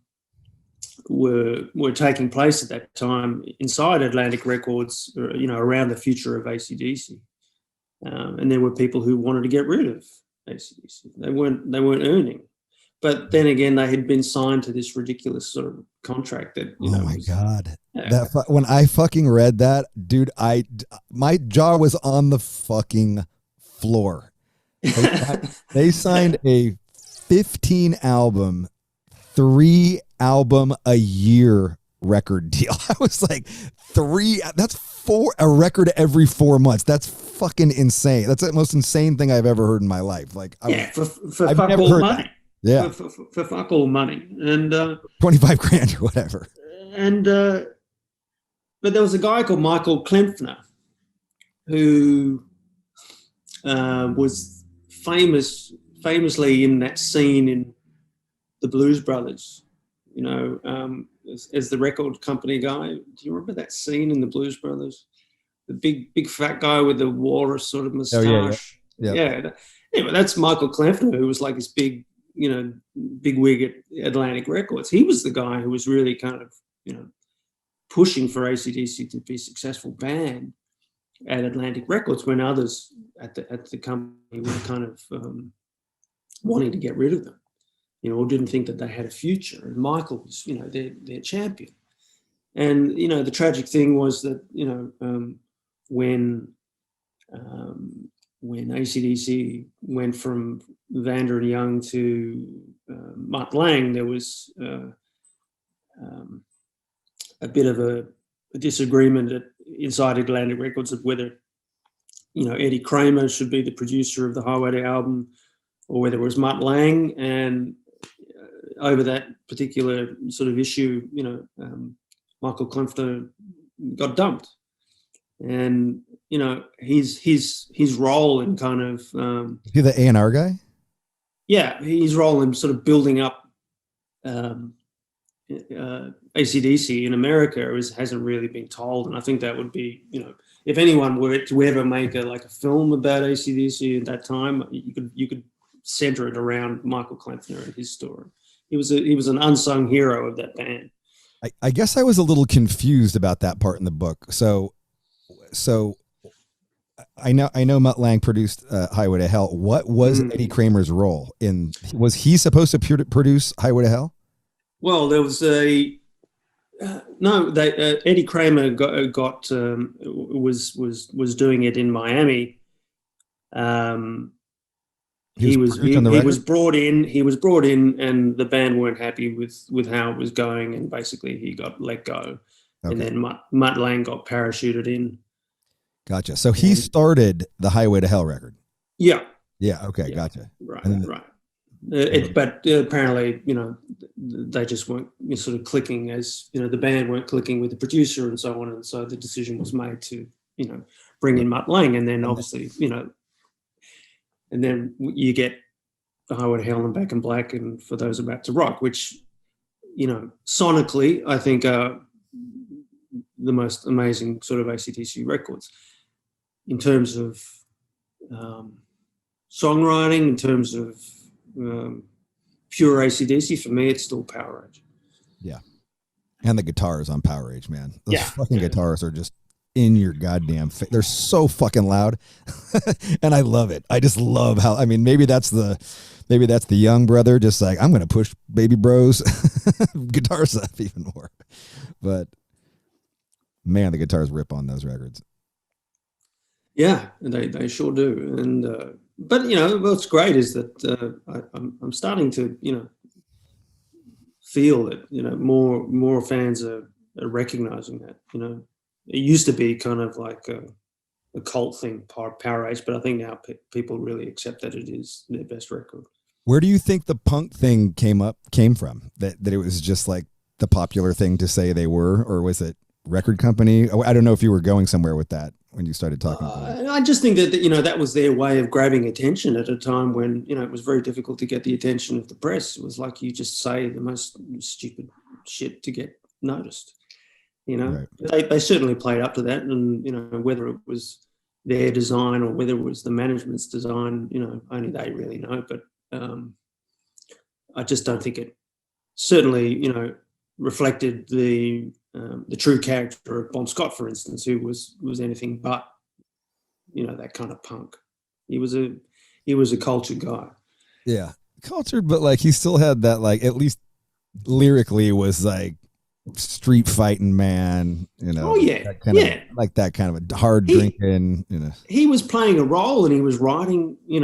A: were taking place at that time inside Atlantic Records, around the future of AC/DC, and there were people who wanted to get rid of AC/DC. They weren't earning, but then again, they had been signed to this ridiculous sort of contract that.
D: Oh my God! When I fucking read that, dude, my jaw was on the fucking floor. They signed a 15 album, 3 album a year record deal. I was like, that's a record every 4 months. That's fucking insane. That's the most insane thing I've ever heard in my life. Like,
A: for fuck all money.
D: Yeah.
A: For fuck all money. And
D: 25 grand or whatever.
A: And but there was a guy called Michael Klempner who was famously in that scene in the Blues Brothers, as the record company guy. Do you remember that scene in the Blues Brothers? The big fat guy with the walrus sort of mustache.
D: Oh, yeah.
A: Anyway, that's Michael Klempner, who was like this big wig at Atlantic Records. He was the guy who was really kind of, pushing for AC/DC to be a successful band at Atlantic Records when others at the company were kind of wanting to get rid of them, or didn't think that they had a future. And Michael was, their champion. And the tragic thing was that when AC/DC went from Vanda and Young to Mutt Lange, there was a bit of a disagreement inside Atlantic Records of whether Eddie Kramer should be the producer of the Highway to album or whether it was Mutt Lange. And over that particular sort of issue, Michael Kempfner got dumped, and his role in kind of
D: You're the A&R guy.
A: Yeah, his role in sort of building up AC/DC in America hasn't really been told, and I think that would be, if anyone were to ever make a film about AC/DC at that time, you could center it around Michael Kempfner and his story. He was an unsung hero of that band.
D: I guess I was a little confused about that part in the book. So I know Mutt Lange produced Highway to Hell. What was Eddie Kramer's role in? Was he supposed to produce Highway to Hell?
A: Well, there was Eddie Kramer was doing it in Miami. He was brought in, and the band weren't happy with how it was going, and basically he got let go. Okay. And then Mutt Lange got parachuted in.
D: Gotcha. So he started the Highway to Hell record.
A: Yeah.
D: Yeah. Okay. Yeah. Gotcha.
A: Right. Right. But apparently, they just weren't sort of clicking, as the band weren't clicking with the producer and so on, and so the decision was made to bring in Mutt Lange, and then obviously and then you get the Highway to Hell and Back in Black and For Those About to Rock, which sonically I think are the most amazing sort of AC/DC records in terms of songwriting, in terms of pure AC/DC. For me, it's still Power Age.
D: Yeah. And the guitars on Power Age, man. Those fucking guitars are just in your goddamn face. They're so fucking loud. And I love it. I just love how, maybe that's the young brother just like, I'm going to push baby bros guitars up even more. But man, the guitars rip on those records.
A: Yeah, they sure do. And but what's great is that I'm starting to feel that more fans are recognizing that. It used to be kind of like a cult thing, Power Age, but I think now people really accept that it is their best record.
D: Where do you think the punk thing came from? That it was just like the popular thing to say they were, or was it record company? I don't know if you were going somewhere with that when you started talking about it.
A: I just think that that was their way of grabbing attention at a time when it was very difficult to get the attention of the press. It was like you just say the most stupid shit to get noticed. Right. They certainly played up to that, and whether it was their design or whether it was the management's design, only they really know. But I just don't think it certainly reflected the true character of Bon Scott, for instance, who was anything but that kind of punk. He was a cultured guy.
D: Yeah, cultured, but like he still had that, like, at least lyrically was like street fighting man,
A: Oh yeah,
D: like that kind of a hard drinking.
A: He was playing a role, and he was writing, he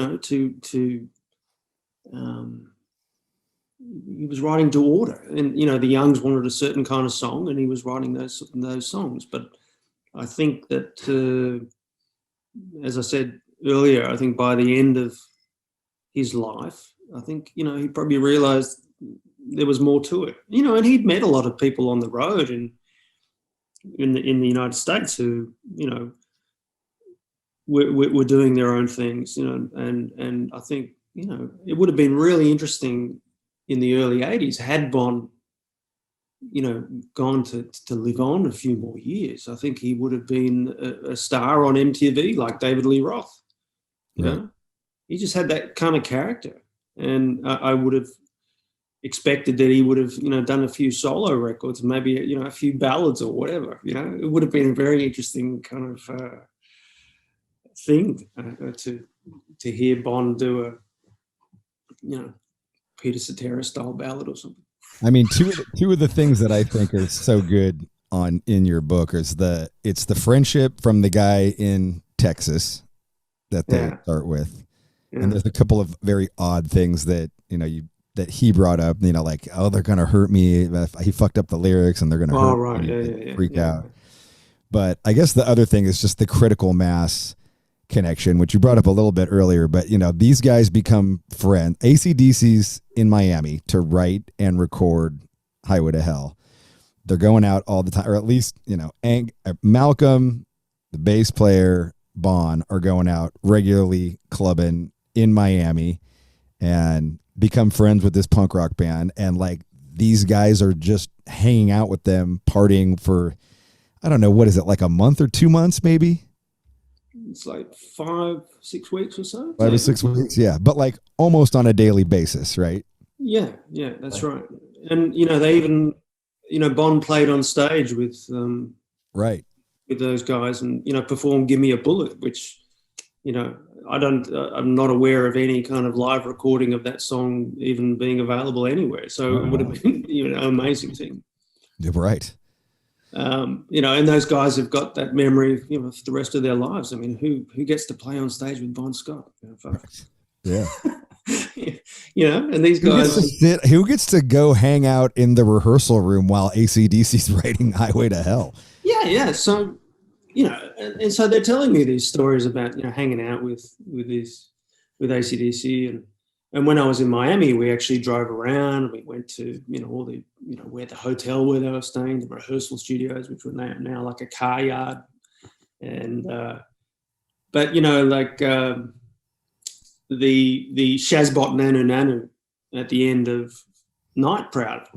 A: was writing to order, and the Youngs wanted a certain kind of song, and he was writing those songs. But I think that, as I said earlier, I think by the end of his life, I think he probably realized there was more to it. And he'd met a lot of people on the road and in the United States who were doing their own things, and I think it would have been really interesting in the early 80s had Bon gone to live on a few more years. I think he would have been a star on MTV like David Lee Roth. He just had that kind of character, and I would have expected that he would have done a few solo records, maybe a few ballads or whatever. It would have been a very interesting kind of thing to hear Bon do a Peter Cetera style ballad or something.
D: Two of the things that I think are so good in your book is it's the friendship from the guy in Texas that they start with.
A: Yeah.
D: And there's a couple of very odd things that, that he brought up, like, oh, they're going to hurt me. He fucked up the lyrics and they're going to hurt me. Freak out. But I guess the other thing is just the critical mass connection, which you brought up a little bit earlier, but these guys become friends. AC/DC's in Miami to write and record Highway to Hell. They're going out all the time, or at least, Malcom, the bass player, Bon, are going out regularly clubbing in Miami and become friends with this punk rock band. And like, these guys are just hanging out with them, partying for, I don't know, what is it, like a month or 2 months, maybe?
A: It's like 5-6 weeks or so.
D: 5 or 6 weeks, yeah. But like almost on a daily basis, right?
A: Yeah, that's right. And, they even, Bond played on stage with
D: right.
A: with those guys and, performed Give Me a Bullet, which, I'm not aware of any kind of live recording of that song even being available anywhere. So it would have been, an amazing thing.
D: Yeah, right.
A: And those guys have got that memory, for the rest of their lives. I mean, who gets to play on stage with Bon Scott?
D: Yeah.
A: And these guys.
D: Who gets to go hang out in the rehearsal room while AC/DC's writing Highway to Hell?
A: Yeah. So, and so they're telling me these stories about, hanging out with AC/DC. And when I was in Miami, we actually drove around and we went to, all the, where the hotel where they were staying, the rehearsal studios, which were now like a car yard. And, but, the Shazbot Nanu Nanu at the end of Night Proud,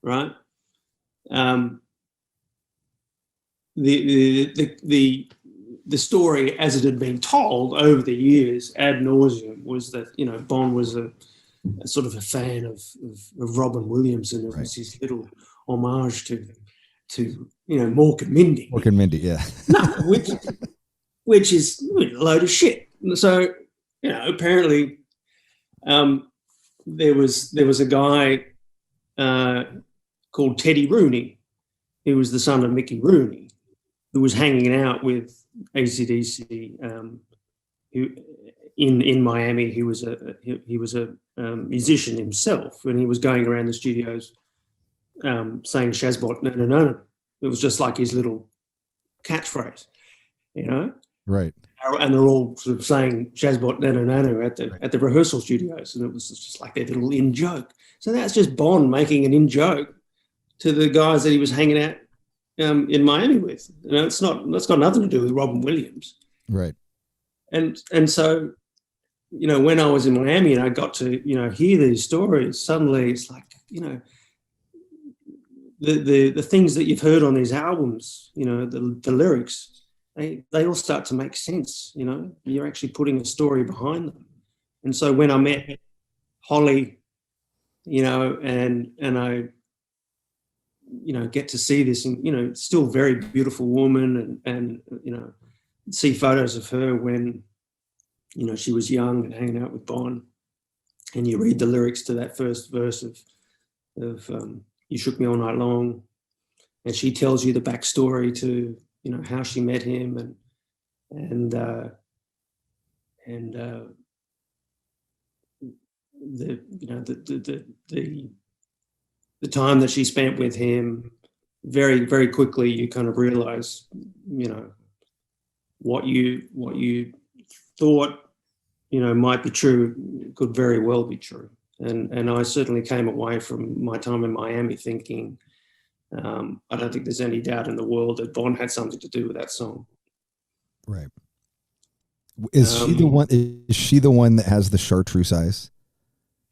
A: right? The story as it had been told over the years ad nauseum was that, Bon was a sort of a fan of Robin Williams, and it was his little homage to Mork and Mindy.
D: Mork and Mindy, yeah.
A: No, which is a load of shit. So, apparently there was a guy called Teddy Rooney, who was the son of Mickey Rooney, who was hanging out with AC/DC, who in Miami. He was a musician himself, and he was going around the studios saying "Shazbot, no." It was just like his little catchphrase,
D: Right.
A: And they're all sort of saying "Shazbot, no" at the rehearsal studios, and it was just like their little in joke. So that's just Bond making an in joke to the guys that he was hanging out in Miami with. That's got nothing to do with Robin Williams.
D: Right.
A: And so, when I was in Miami and I got to, hear these stories, suddenly it's like, the things that you've heard on these albums, the lyrics, they all start to make sense. You're actually putting a story behind them. And so when I met Holly, and I, get to see this, and, still very beautiful woman, and see photos of her when, she was young and hanging out with Bon, and you read the lyrics to that first verse of "You Shook Me All Night Long," and she tells you the backstory to, how she met him and the time that she spent with him. Very, very quickly you kind of realize, what you thought, might be true could very well be true. And I certainly came away from my time in Miami thinking, I don't think there's any doubt in the world that Bond had something to do with that song. Right.
D: Is she the one? Is she the one that has the chartreuse eyes?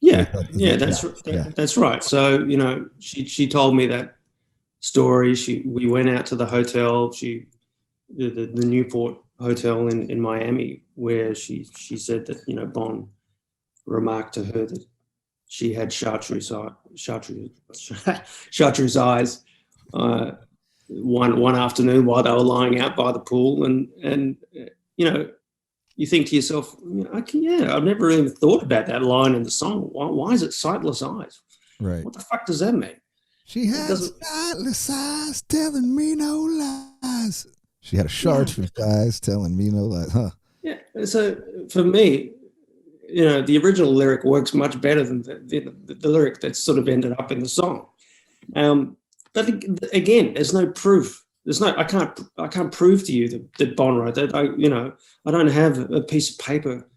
A: Yeah, that's right. So she told me that story. We went out to the hotel. The Newport Hotel in Miami, where she said that Bond remarked to her that she had chartreuse eyes one afternoon while they were lying out by the pool, and you think to yourself, I've never even thought about that line in the song. Why is it sightless eyes?
D: Right.
A: What the fuck does that mean?
D: She has sightless eyes telling me no lies. She had a chartreuse eyes telling me no lies. Huh.
A: Yeah. So for me, the original lyric works much better than the lyric that's sort of ended up in the song. But again, there's no proof. I can't prove to you that Bon wrote that. I don't have a piece of paper,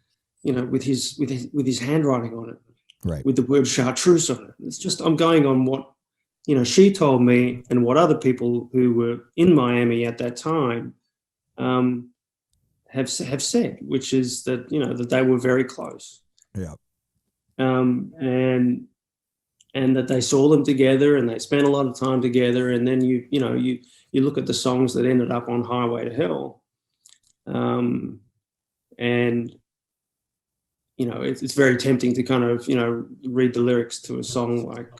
A: with his handwriting on it,
D: Right.
A: with the word chartreuse on it. It's just, I'm going on what, she told me and what other people who were in Miami at that time have said, which is that, that they were very close.
D: Yeah.
A: And that they saw them together and they spent a lot of time together. And then you look at the songs that ended up on Highway to Hell. And it's very tempting to kind of, read the lyrics to a song like,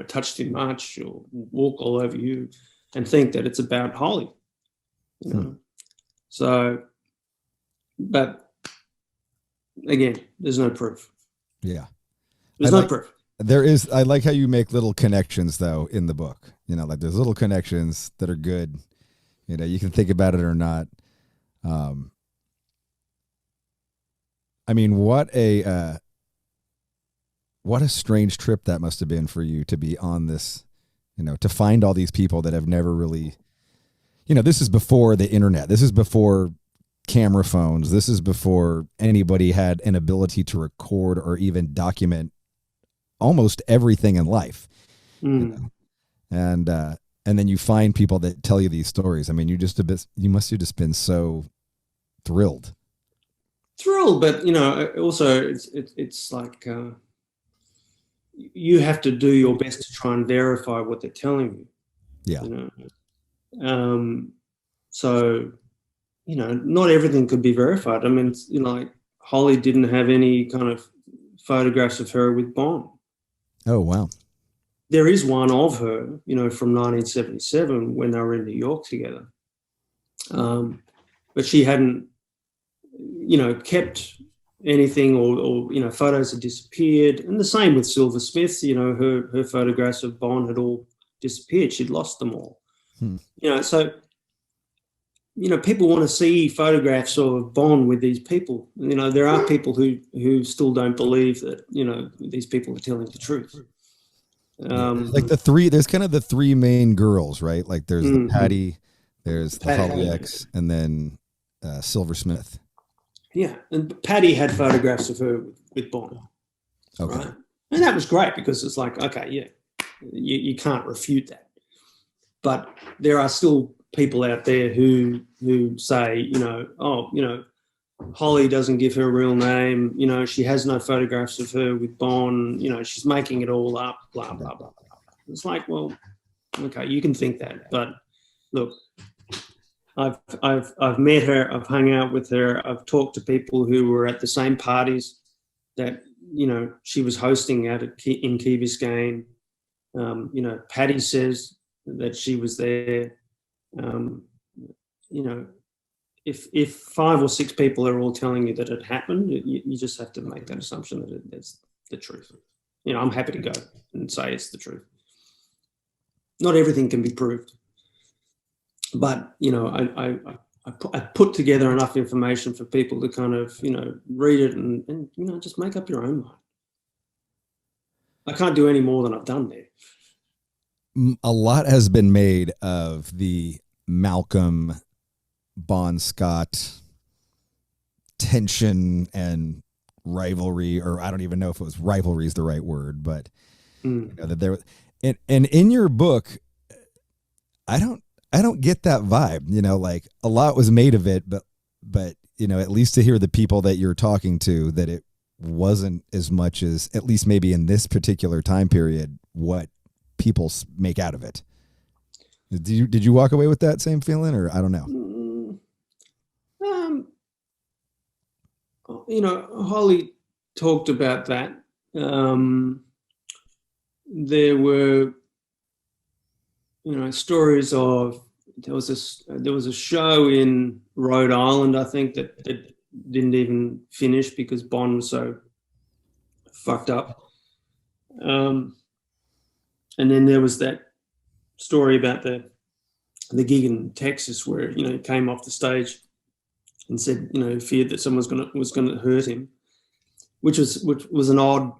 A: Touch Too Much or Walk All Over You and think that it's about Holly, So, but again, there's no proof.
D: Yeah.
A: There's no proof.
D: There is. I like how you make little connections though in the book, like there's little connections that are good. You can think about it or not. I mean, what a strange trip that must have been for you to be on this, to find all these people that have never really, this is before the internet. This is before camera phones. This is before anybody had an ability to record or even document almost everything in life. And then you find people that tell you these stories. I mean, you must have just been so thrilled.
A: But also it's like you have to do your best to try and verify what they're telling you.
D: Yeah.
A: So not everything could be verified. I mean, like Holly didn't have any kind of photographs of her with Bon.
D: Oh wow.
A: There is one of her, from 1977 when they were in New York together. But she hadn't, kept anything or photos had disappeared. And the same with Silver Smith, her photographs of Bon had all disappeared. She'd lost them all. So, people want to see photographs of Bon with these people. There are people who still don't believe that, these people are telling the truth.
D: Like there's kind of the three main girls, right? Like there's the Patty, there's the Holly X, and then Silver Smith.
A: Yeah, and Patty had photographs of her with Bon. Okay. Right? And that was great because it's like, okay, yeah, you can't refute that. But there are still people out there who say, Holly doesn't give her real name. She has no photographs of her with Bon. She's making it all up, blah, blah, blah, blah. It's like, well, okay, you can think that. But look, I've met her. I've hung out with her. I've talked to people who were at the same parties that, she was hosting in Key Biscayne. Patty says that she was there. If 5 or 6 people are all telling you that it happened, you just have to make that assumption that it's the truth. I'm happy to go and say it's the truth. Not everything can be proved, but I put together enough information for people to kind of read it and just make up your own mind. I can't do any more than I've done there.
D: A lot has been made of the Malcom Bon Scott tension and rivalry, or I don't even know if it was rivalry is the right word, but that there and in your book, I don't get that vibe. Like a lot was made of it, but at least to hear the people that you're talking to, that it wasn't as much as, at least maybe in this particular time period, what people make out of it. Did you walk away with that same feeling, or I don't know?
A: Holly talked about that. There were, stories of there was a show in Rhode Island, I think, that didn't even finish because Bon was so fucked up. And then there was that story about the gig in Texas where, you know, he came off the stage and said, you know, he feared that someone was going to hurt him, which was an odd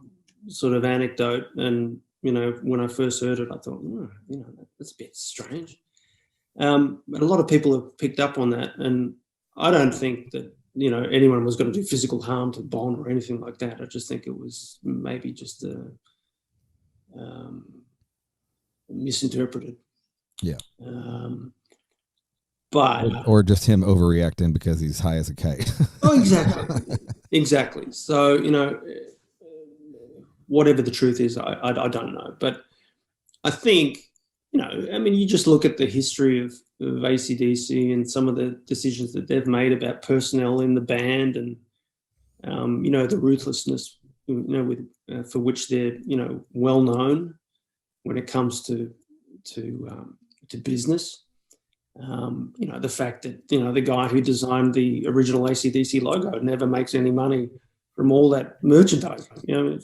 A: sort of anecdote. And, you know, when I first heard it, I thought, you know, that's a bit strange. But a lot of people have picked up on that. And I don't think that, you know, anyone was going to do physical harm to Bon or anything like that. I just think it was maybe just misinterpreted.
D: Yeah.
A: But
D: or just him overreacting because he's high as a kite.
A: Oh, exactly. So, you know, whatever the truth is, I don't know. But I think, you know, I mean, you just look at the history of AC/DC and some of the decisions that they've made about personnel in the band, and you know, the ruthlessness, you know, with for which they're, you know, well known when it comes to business. You know, the fact that, you know, the guy who designed the original AC/DC logo never makes any money from all that merchandise. You know,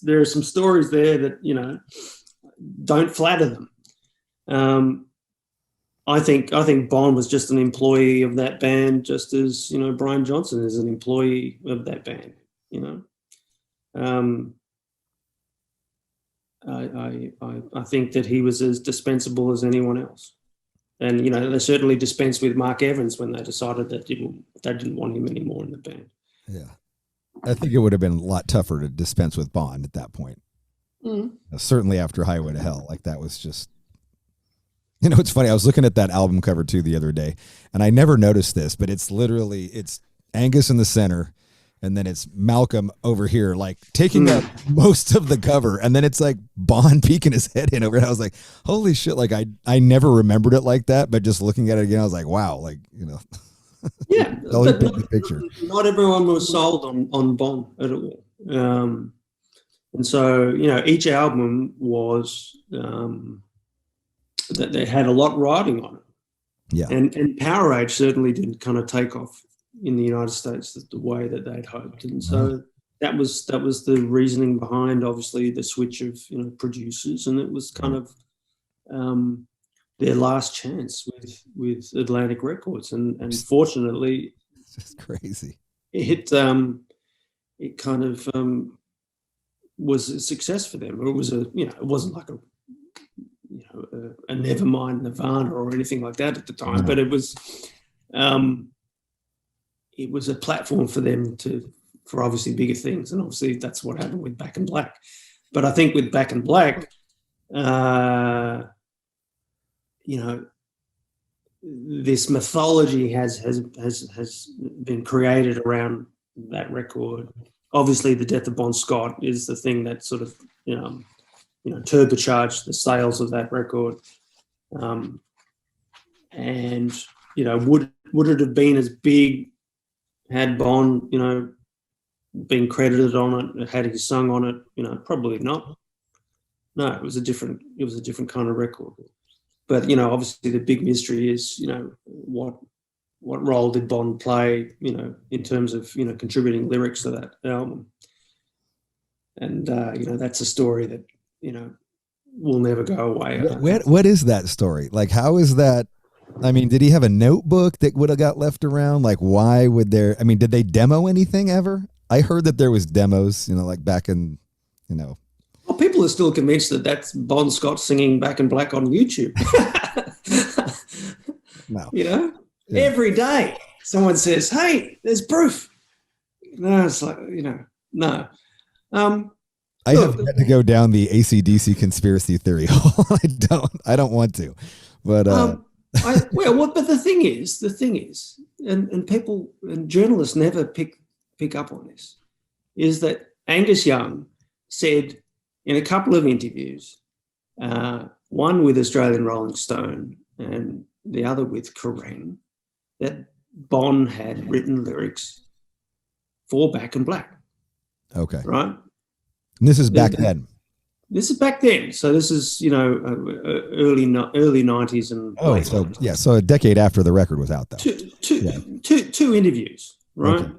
A: there are some stories there that, you know, don't flatter them. I think Bon was just an employee of that band, just as, you know, Brian Johnson is an employee of that band. You know, I think that he was as dispensable as anyone else. And, you know, they certainly dispensed with Mark Evans when they decided that they didn't want him anymore in the band.
D: Yeah. I think it would have been a lot tougher to dispense with Bond at that point. Mm-hmm. Certainly after Highway to Hell. Like, that was just, you know, it's funny. I was looking at that album cover too the other day, and I never noticed this, but it's Angus in the center, and then it's Malcom over here, like taking up most of the cover. And then it's like Bond peeking his head in over it. I was like, holy shit. Like, I never remembered it like that, but just looking at it again, I was like, wow. Like, you know,
A: yeah,
D: but the picture.
A: Not everyone was sold on Bond at all. And so, you know, each album was, that they had a lot riding on it.
D: Yeah.
A: And Power Age certainly didn't kind of take off in the United States the way that they'd hoped. And so that was the reasoning behind, obviously, the switch of, you know, producers. And it was kind of their last chance with Atlantic Records. And fortunately,
D: it's just crazy.
A: It kind of was a success for them. It was it wasn't like a Nevermind Nirvana or anything like that at the time, but it was a platform for them for obviously bigger things, and obviously that's what happened with Back in Black. But I think with Back in Black, you know, this mythology has been created around that record. Obviously, the death of Bon Scott is the thing that sort of turbocharged the sales of that record. And, you know, would it have been as big had Bon, you know, been credited on it, had he sung on it? You know, probably not. No, it was a different kind of record. But, you know, obviously the big mystery is, you know, what role did Bon play, you know, in terms of, you know, contributing lyrics to that album. And, you know, that's a story that, you know, will never go away.
D: What is that story? Like, how is that? I mean, did he have a notebook that would have got left around? Like, why would there, I mean, did they demo anything ever? I heard that there was demos, you know, like back in, you know.
A: Well, people are still convinced that that's Bon Scott singing Back in Black on YouTube.
D: No.
A: You know, every day someone says, hey, there's proof. No, it's like, you know, no.
D: I have yet to go down the AC/DC conspiracy theory hole. I don't want to, but
A: but the thing is, and people and journalists never pick up on this, is that Angus Young said in a couple of interviews, one with Australian Rolling Stone and the other with Kerrang, that Bon had written lyrics for Back in Black.
D: Okay.
A: Right.
D: And this is back then.
A: This is back then. So this is, you know, early 90s and
D: so a decade after the record was out, though.
A: Two interviews, right? Okay.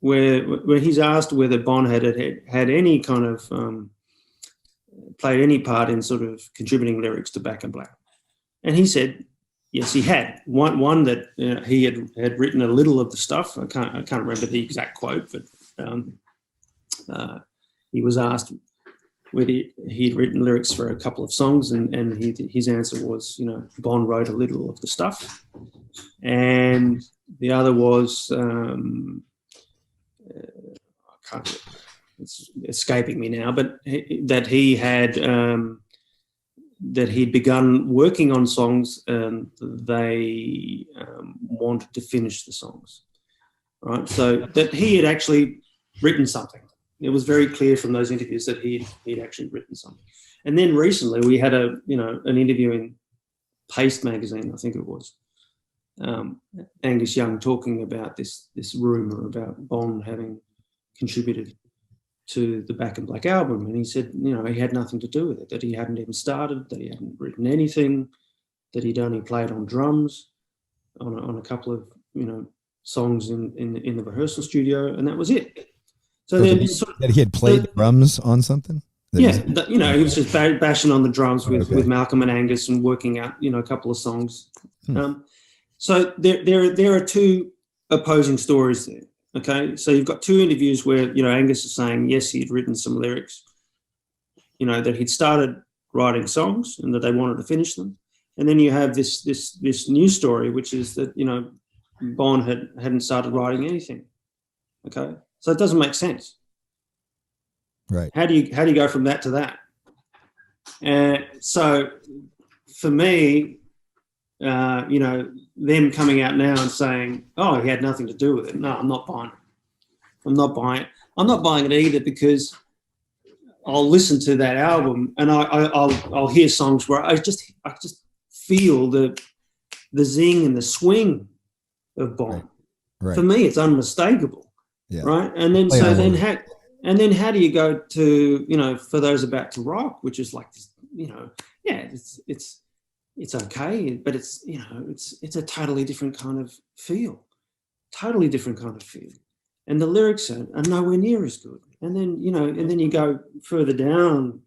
A: Where he's asked whether Bon had any kind of played any part in sort of contributing lyrics to Back in Black? And he said, yes, he had. One that he had written a little of the stuff. I can't remember the exact quote, but he was asked whether he'd written lyrics for a couple of songs, and his answer was, Bon wrote a little of the stuff. And the other was, it's escaping me now, but that he'd begun working on songs and they wanted to finish the songs, right? So that he had actually written something. It was very clear from those interviews that he'd actually written something. And then recently we had an interview in Paste magazine, I think it was, Angus Young talking about this rumor about Bon having contributed to the Back in Black album, and he said, he had nothing to do with it, that he hadn't even started, that he hadn't written anything, that he'd only played on drums on a couple of songs in the rehearsal studio, and that was it. So then
D: that he had played drums on something.
A: He was just bashing on the drums with Malcom and Angus and working out a couple of songs. So there are two opposing stories there. Okay, so you've got two interviews where Angus is saying yes, he'd written some lyrics, that he'd started writing songs and that they wanted to finish them, and then you have this news story, which is that Bon hadn't started writing anything. Okay, so it doesn't make sense.
D: Right?
A: How do you go from that to that? So for me, them coming out now and saying, oh, he had nothing to do with it. No, I'm not buying it. I'm not buying it either, because I'll listen to that album and I'll hear songs where I just feel the zing and the swing of Bon. Right. For me, it's unmistakable. Yeah. Right. And then how do you go to, For Those About to Rock, which is like, it's okay, but it's a totally different kind of feel. And the lyrics are nowhere near as good. And then, you go further down,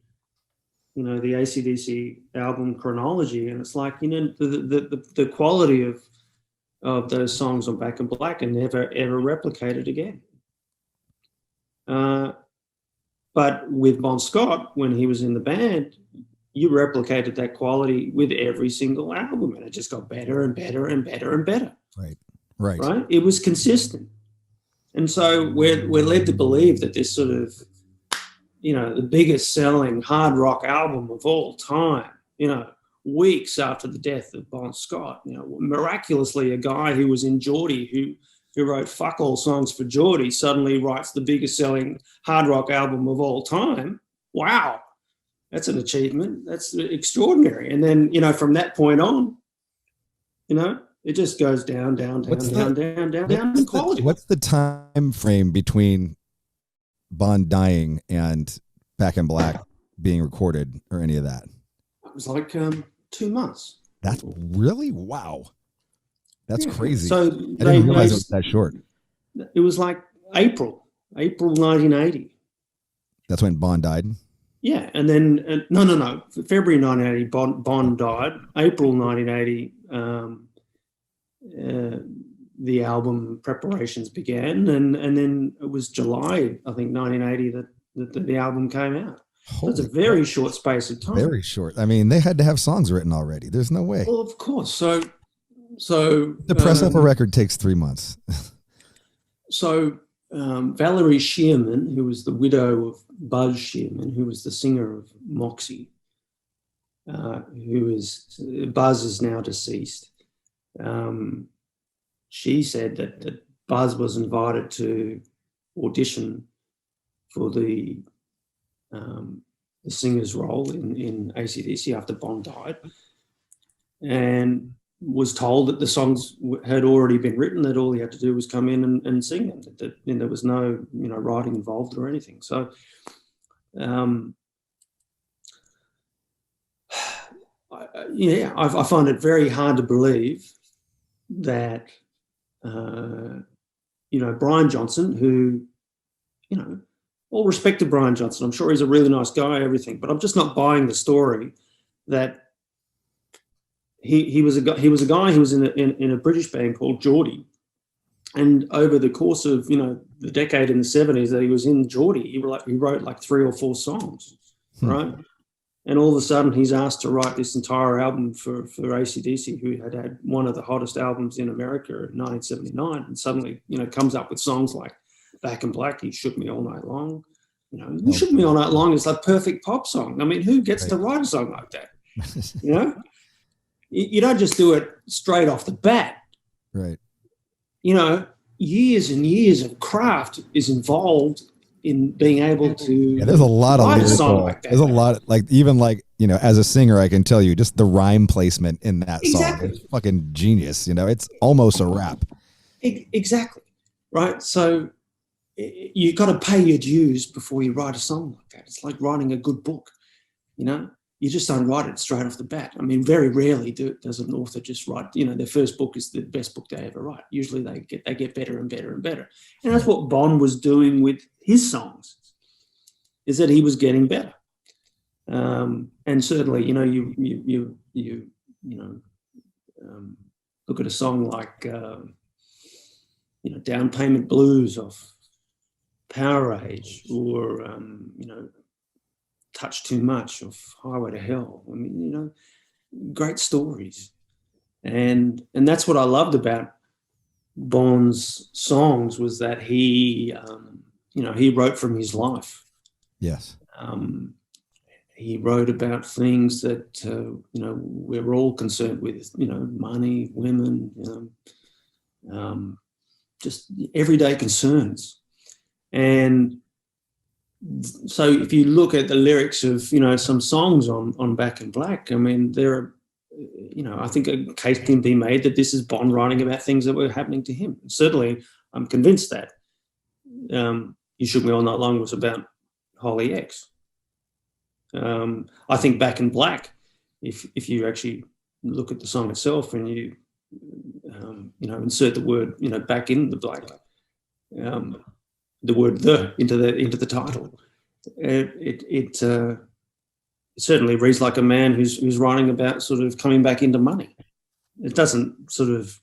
A: the AC/DC album chronology, and it's like, the quality of those songs on Back in Black are never, ever replicated again. But with Bon Scott, when he was in the band, you replicated that quality with every single album, and it just got better and better and better and better. Right. It was consistent. And so we're led to believe that this sort of, the biggest selling hard rock album of all time, weeks after the death of Bon Scott, miraculously a guy who was in Geordie, who wrote fuck all songs for Geordie, suddenly writes the biggest selling hard rock album of all time. Wow. That's an achievement. That's extraordinary. And then, from that point on, it just goes down in quality.
D: What's the time frame between Bon dying and Back in Black being recorded or any of that?
A: It was like 2 months.
D: That's really, wow. That's crazy.
A: So
D: I didn't realize it was that short.
A: It was like April 1980.
D: That's when Bon died?
A: Yeah, and then no. February 1980, Bon died. April 1980, the album preparations began, and then it was July, I think, 1980 that the album came out. So it's a very short space of time.
D: Very short. I mean, they had to have songs written already. There's no way.
A: Well, of course. So
D: the press up a record takes 3 months. So
A: Valerie Shearman, who was the widow of Buzz Shearman, who was the singer of Moxie, Buzz is now deceased. She said that Buzz was invited to audition for the singer's role in AC/DC after Bon died, and was told that the songs had already been written, that all he had to do was come in and sing them, that there was no writing involved or anything. So I find it very hard to believe that Brian Johnson, who all respect to Brian Johnson. I'm sure he's a really nice guy, everything, but I'm just not buying the story that he was a guy who was in a British band called Geordie. And over the course of, the decade in the 70s that he was in Geordie, he wrote like 3 or 4 songs, right? And all of a sudden he's asked to write this entire album for AC/DC, who had one of the hottest albums in America in 1979, and suddenly, comes up with songs like Back in Black, You Shook Me All Night Long. You Shook Me All Night Long is a perfect pop song. I mean, who gets to write a song like that? You don't just do it straight off the bat.
D: Right.
A: Years and years of craft is involved in being able to
D: there's a lot of
A: write a song like that.
D: There's a lot, as a singer, I can tell you just the rhyme placement in that song is fucking genius. It's almost a rap.
A: Exactly. Right. So you got to pay your dues before you write a song like that. It's like writing a good book. You just don't write it straight off the bat. I mean, very rarely does an author just write, their first book is the best book they ever write. Usually they get better and better and better. And that's what Bon was doing with his songs, is that he was getting better. And certainly, you look at a song like, Down Payment Blues off Power Age, or, Touch Too Much of Highway to Hell. I mean, great stories. And that's what I loved about Bon's songs, was that he wrote from his life. Yes. He wrote about things that, we're all concerned with, money, women, just everyday concerns. And so if you look at the lyrics of, some songs on Back in Black, I mean, there are, I think a case can be made that this is Bon writing about things that were happening to him. Certainly, I'm convinced that You Shook Me All Night Long was about Holy X. I think Back in Black, if you actually look at the song itself and you, insert the word, back in the black, the word into the title, it certainly reads like a man who's writing about sort of coming back into money. It doesn't sort of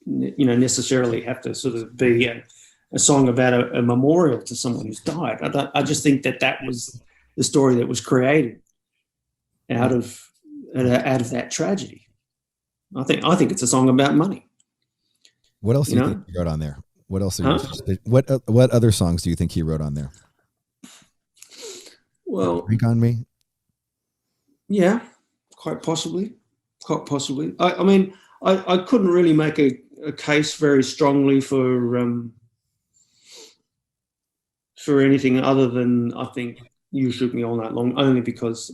A: necessarily have to sort of be a song about a memorial to someone who's died. I just think that was the story that was created out of that tragedy. I think it's a song about money.
D: What else do you think he wrote on there? What else? What other songs do you think he wrote on there?
A: Well,
D: Drink on Me.
A: Yeah, quite possibly. I mean, I couldn't really make a case very strongly for anything other than, I think, You Shook Me All Night Long, only because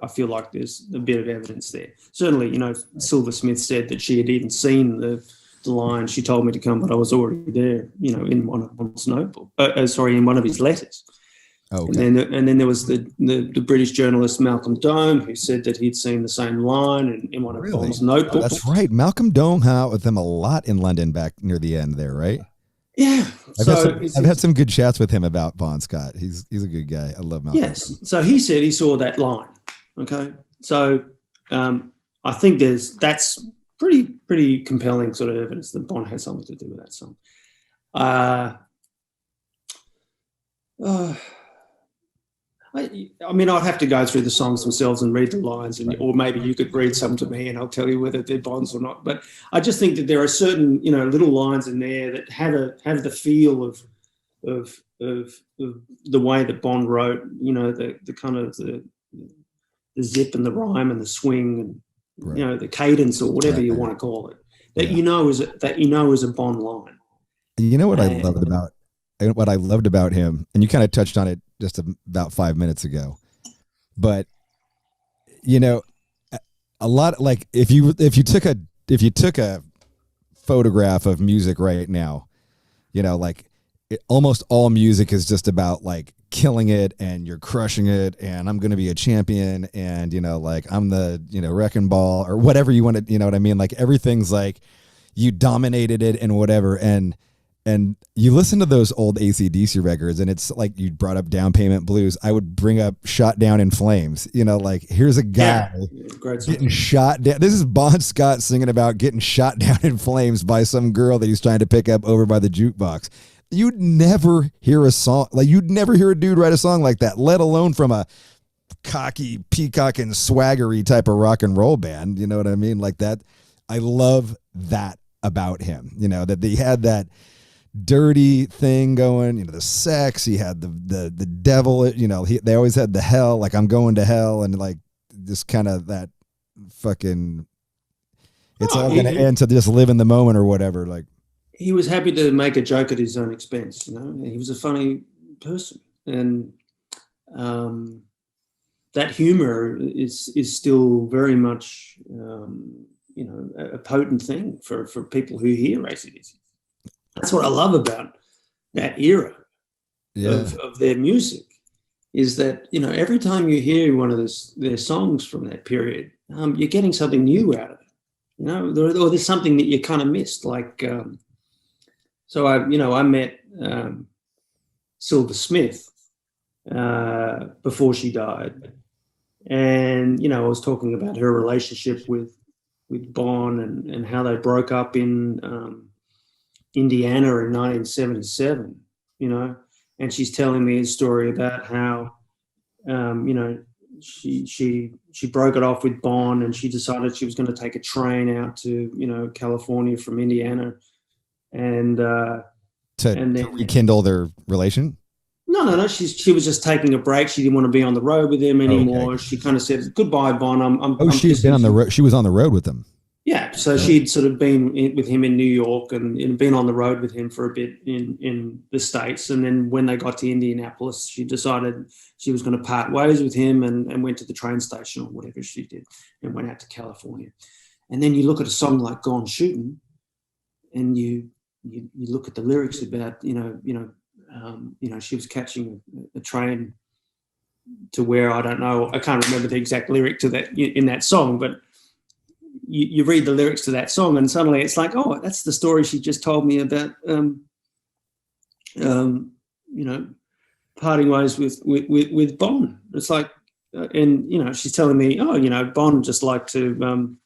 A: I feel like there's a bit of evidence there. Certainly, Silver Smith said that she had even seen the line, "She told me to come, but I was already there," in one of Bond's notebook. In one of his letters. Oh, okay. And then there was the British journalist Malcolm Dome, who said that he'd seen the same line in one of Bond's notebooks.
D: Oh, that's right. Malcolm Dome hung out with them a lot in London back near the end there, right?
A: Yeah.
D: I've had some good chats with him about Bon Scott. He's a good guy. I love Malcolm.
A: Yes. So he said he saw that line. Okay. So I think that's pretty compelling sort of evidence that Bon has something to do with that song. I mean, I'd have to go through the songs themselves and read the lines, or maybe you could read some to me and I'll tell you whether they're Bon's or not. But I just think that there are certain, little lines in there that have the feel of the way that Bon wrote, the kind of the zip and the rhyme and the swing and, right, the cadence or whatever you want to call it, that is a Bon line.
D: You know what I loved about him, and you kind of touched on it just about 5 minutes ago, but a lot, like if you took a photograph of music right now, almost all music is just about like killing it and you're crushing it and I'm going to be a champion and I'm the wrecking ball or whatever you want to, what I mean, like everything's like you dominated it and whatever. And And you listen to those old AC/DC records, and it's like you brought up Down Payment Blues. I would bring up Shot Down in Flames. You know, like here's a guy getting shot down. This is Bon Scott singing about getting shot down in flames by some girl that he's trying to pick up over by the jukebox. You'd never hear a song like you'd never hear a dude write a song like that, let alone from a cocky, peacock and swaggery type of rock and roll band. You know what I mean? Like that. I love that about him. You know, that he had that dirty thing going, you know, the sex, he had the devil, you know, they always had the hell, like I'm going to hell, and like just kind of that fucking it's all going to end, to just live in the moment or whatever. Like
A: he was happy to make a joke at his own expense, you know. He was a funny person, and that humor is still very much you know, a potent thing for people who hear AC/DC. That's what I love about that era of their music, is that, you know, every time you hear one of their songs from that period, you're getting something new out of it, you know, or there's something that you kind of missed. Like, so I met Silver Smith before she died, and, you know, I was talking about her relationship with Bon and how they broke up in Indiana in 1977, you know, and she's telling me a story about how, you know, she broke it off with Bon, and she decided she was going to take a train out to, you know, California from Indiana, and to
D: rekindle their relation.
A: No. She was just taking a break. She didn't want to be on the road with him anymore. Okay. She kind of said, "Goodbye, Bon."
D: She's been on the road. She was on the road with him.
A: Yeah, so she'd sort of been with him in New York and been on the road with him for a bit in the States. And then when they got to Indianapolis, she decided she was going to part ways with him and went to the train station or whatever she did and went out to California. And then you look at a song like "Gone Shooting," and you look at the lyrics about, you know, she was catching a train to where, I don't know, I can't remember the exact lyric to that in that song, but you read the lyrics to that song and suddenly it's like, oh, that's the story she just told me about, you know, parting ways with Bon. It's like, and, you know, she's telling me, oh, you know, Bon just liked to,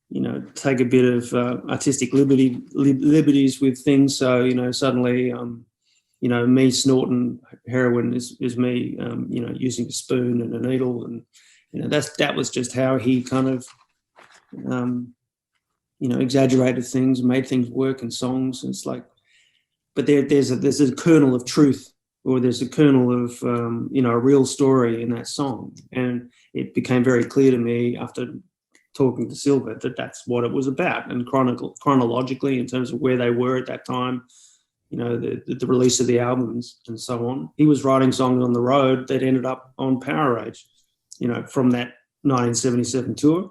A: you know, take a bit of artistic liberties with things. So, you know, suddenly, you know, me snorting heroin is me, you know, using a spoon and a needle. And, you know, that was just how he kind of, you know, exaggerated things and made things work in songs. And it's like, but there's a kernel of truth, or there's a kernel of, you know, a real story in that song. And it became very clear to me after talking to Silver that that's what it was about. And chronologically, in terms of where they were at that time, you know, the release of the albums and so on, he was writing songs on the road that ended up on Power Rage, you know, from that 1977 tour.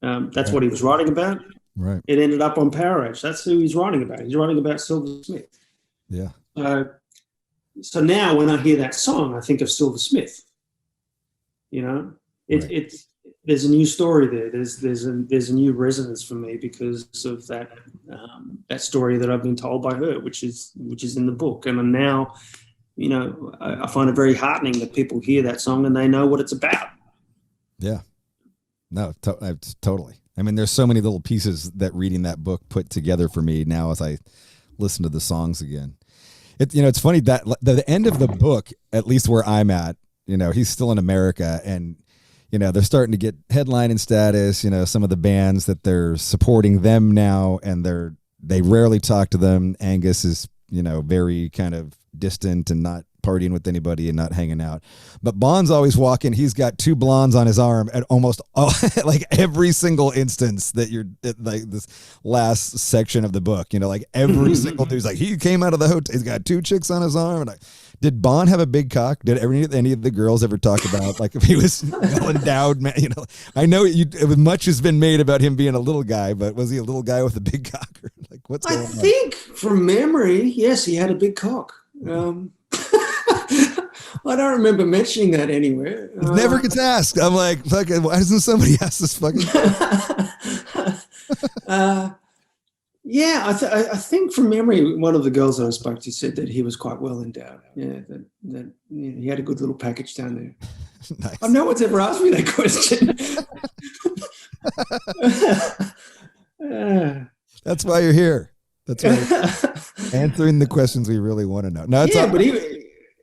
A: That's what he was writing about.
D: Right.
A: It ended up on Power Rage. That's who he's writing about. He's writing about Silver Smith.
D: Yeah.
A: So now when I hear that song, I think of Silver Smith. You know, there's a new story there. There's a new resonance for me because of that story that I've been told by her, which is in the book. And now, you know, I find it very heartening that people hear that song and they know what it's about.
D: Yeah. No, totally. I mean, there's so many little pieces that reading that book put together for me now as I listen to the songs again. It's funny that the end of the book, at least where I'm at, you know, he's still in America, and, you know, they're starting to get headlining status. You know, some of the bands that they're supporting them now, and they rarely talk to them. Angus is, you know, very kind of distant and not partying with anybody and not hanging out. But Bon's always walking. He's got two blondes on his arm at almost all, like every single instance that you're like this last section of the book, you know, like every single dude's like, he came out of the hotel. He's got two chicks on his arm. And did Bon have a big cock? Did any of the girls ever talk about, like, if he was well endowed, man? You know, I know much has been made about him being a little guy, but was he a little guy with a big cock? Or like, what's going on? I
A: think from memory, yes, he had a big cock. I don't remember mentioning that anywhere.
D: It never gets asked. I'm like, fucking, why doesn't somebody ask this fucking
A: Yeah, I think from memory, one of the girls that I spoke to said that he was quite well endowed. Yeah, that yeah, he had a good little package down there.
D: Nice.
A: No one's ever asked me that question.
D: That's why you're here. That's why answering the questions we really want to know. No, it's
A: yeah, but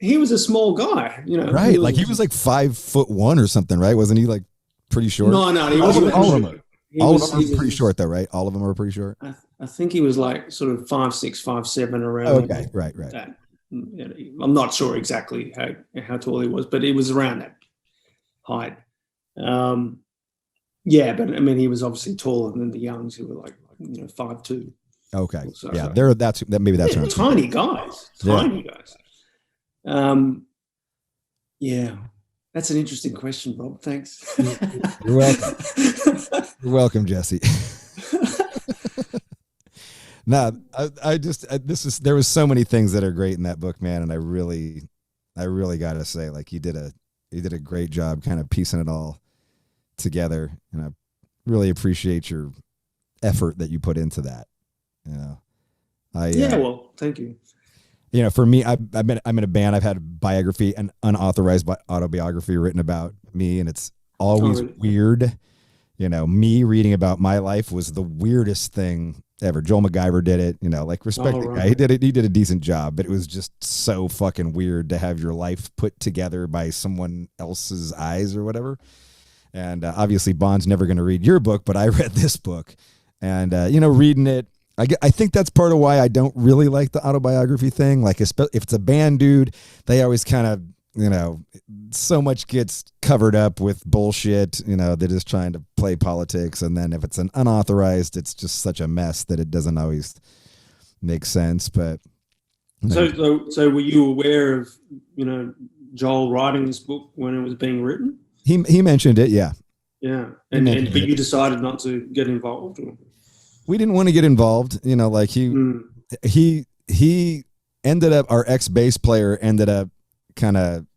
A: he was a small guy, you know.
D: right. Like he was like 5'1" or something, right? Wasn't he like pretty short?
A: No, he wasn't.
D: All of them.
A: He
D: All
A: was,
D: of them are pretty short, though, right? All of them are pretty short.
A: I think he was like sort of 5'6", 5'7", around.
D: Okay, right.
A: That. I'm not sure exactly how tall he was, but he was around that height. Yeah, but I mean, he was obviously taller than the Youngs, who were like 5'2".
D: Okay,
A: So,
D: yeah,
A: so.
D: maybe that's
A: yeah, tiny guys. Yeah, that's an interesting question, Rob. Thanks.
D: You're welcome. You're welcome, Jesse. No, there was so many things that are great in that book, man, and I really got to say, like, you did a great job kind of piecing it all together, and I really appreciate your effort that you put into that.
A: Well, thank you.
D: For me, I'm in a band. I've had a biography, an unauthorized autobiography written about me, and it's always weird. Me reading about my life was the weirdest thing ever. Joel MacGyver did it, like respect the guy. He did a decent job, but it was just so fucking weird to have your life put together by someone else's eyes or whatever. And obviously Bond's never going to read your book, but I read this book, and reading it, I think that's part of why I don't really like the autobiography thing. Like, if it's a band dude, they always kind of, so much gets covered up with bullshit. They're just trying to play politics. And then if it's an unauthorized, it's just such a mess that it doesn't always make sense. But
A: so were you aware of, Joel writing this book when it was being written?
D: He mentioned it. Yeah.
A: Yeah. But you decided not to get involved? Or?
D: We didn't want to get involved. Like he ended up, our ex bass player ended up kind of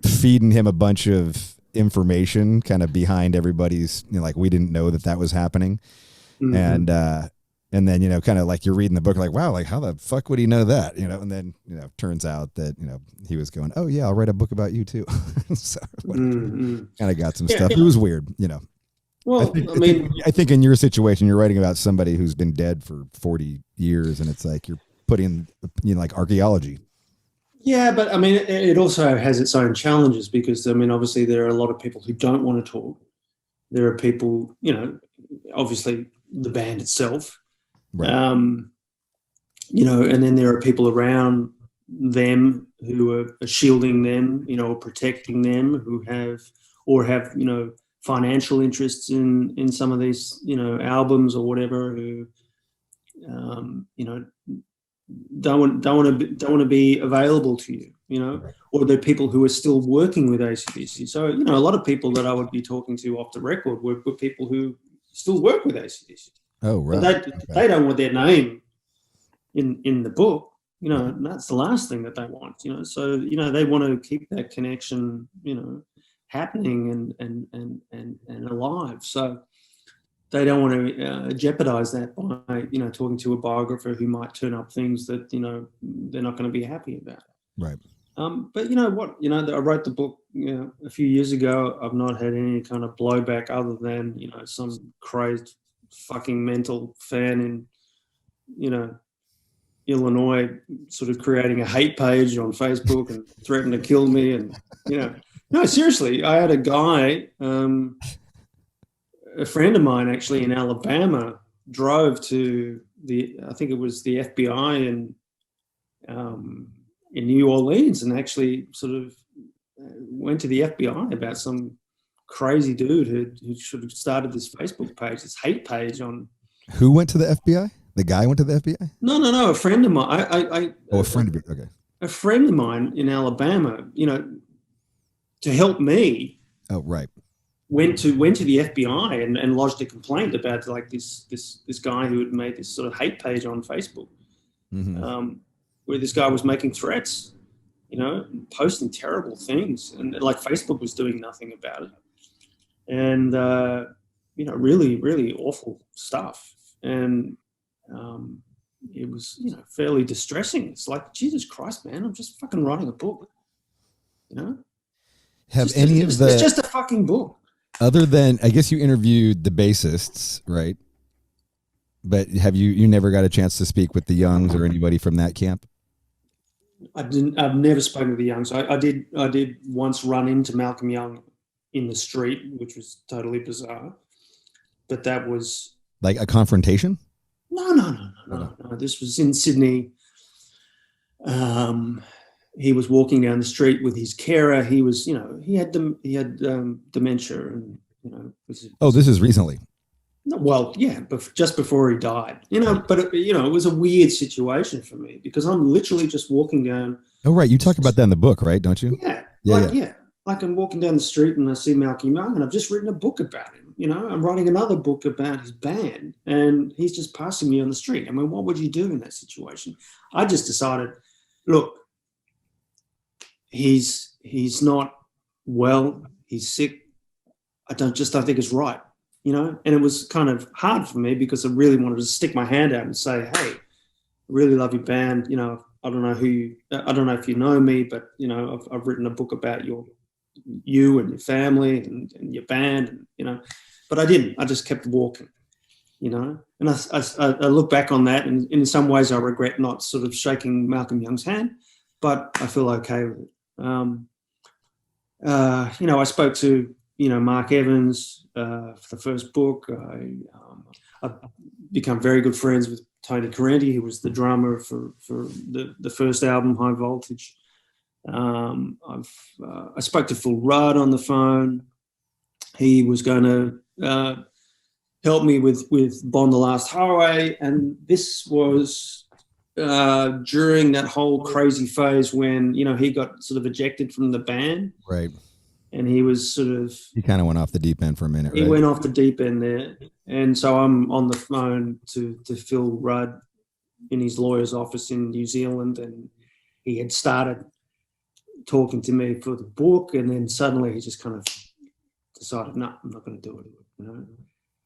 D: feeding him a bunch of information kind of behind everybody's, like, we didn't know that was happening. Mm-hmm. And then, kind of like you're reading the book, like, wow, like how the fuck would he know that? And then, turns out that, he was going, oh yeah, I'll write a book about you too. So kind of got some stuff. It was weird, Well, I think in your situation, you're writing about somebody who's been dead for 40 years, and it's like you're putting, like archaeology.
A: Yeah, but I mean, it also has its own challenges because, I mean, obviously there are a lot of people who don't want to talk. There are people, obviously the band itself, right. And then there are people around them who are shielding them, or protecting them, who have financial interests in some of these, albums or whatever, who, don't want to be available to you, right. Or the people who are still working with AC/DC. So, a lot of people that I would be talking to off the record were people who still work with AC/DC.
D: Oh, right.
A: But they don't want their name in the book, and that's the last thing that they want, So, they want to keep that connection, happening and alive. So they don't want to jeopardize that by, talking to a biographer who might turn up things that, they're not going to be happy about.
D: Right.
A: But I wrote the book, a few years ago. I've not had any kind of blowback other than, some crazed fucking mental fan in, Illinois sort of creating a hate page on Facebook and threatened to kill me. And, no, seriously, I had a guy, a friend of mine actually in Alabama, drove to I think it was the FBI in New Orleans, and actually sort of went to the FBI about some crazy dude who should have started this Facebook page, this hate page on.
D: Who went to the FBI? The guy went to the FBI?
A: No, a friend of mine.
D: A friend of yours. Okay.
A: A friend of mine in Alabama, to help me.
D: Oh, right.
A: Went to the FBI and lodged a complaint about like this guy who had made this sort of hate page on Facebook, where this guy was making threats, posting terrible things, and like Facebook was doing nothing about it, and really, really awful stuff. And it was, you know, fairly distressing. It's like, Jesus Christ, man, I'm just fucking writing a book, you know?
D: Have any of the...
A: It's just a fucking book.
D: Other than, I guess you interviewed the bassists, right? But have you never got a chance to speak with the Youngs or anybody from that camp?
A: I've never spoken to the Youngs. I did once run into Malcolm Young in the street, which was totally bizarre. But that was...
D: Like a confrontation?
A: No. This was in Sydney. He was walking down the street with his carer. He was, you know, he had dementia, and you know.
D: This is recently.
A: Well, yeah, but just before he died, you know. But you know, it was a weird situation for me because I'm literally just walking down.
D: Oh, right. You talk about that in the book, right? Don't you?
A: Yeah. Like I'm walking down the street and I see Malcolm Young, and I've just written a book about him. You know, I'm writing another book about his band, and he's just passing me on the street. I mean, what would you do in that situation? I just decided, look, he's not well. He's sick. I don't think it's right. You know, and it was kind of hard for me because I really wanted to stick my hand out and say, hey, I really love your band. You know, I don't know if you know me, but you know, I've written a book about you and your family and your band, and, you know, but I didn't. I just kept walking, you know, and I look back on that, and in some ways I regret not sort of shaking Malcolm Young's hand, but I feel okay with it. You know, I spoke to, you know, Mark Evans for the first book. I've become very good friends with Tony Correnti, who was the drummer for the first album, High Voltage. I spoke to Phil Rudd on the phone. He was going to help me with Bond the Last Highway, and this was during that whole crazy phase when, you know, he got sort of ejected from the band.
D: Right.
A: And he was sort of...
D: He kind of went off the deep end for a minute, right?
A: He went off the deep end there. And so I'm on the phone to Phil Rudd in his lawyer's office in New Zealand, and he had started talking to me for the book, and then suddenly he just kind of decided, no, I'm not going to do it, you know,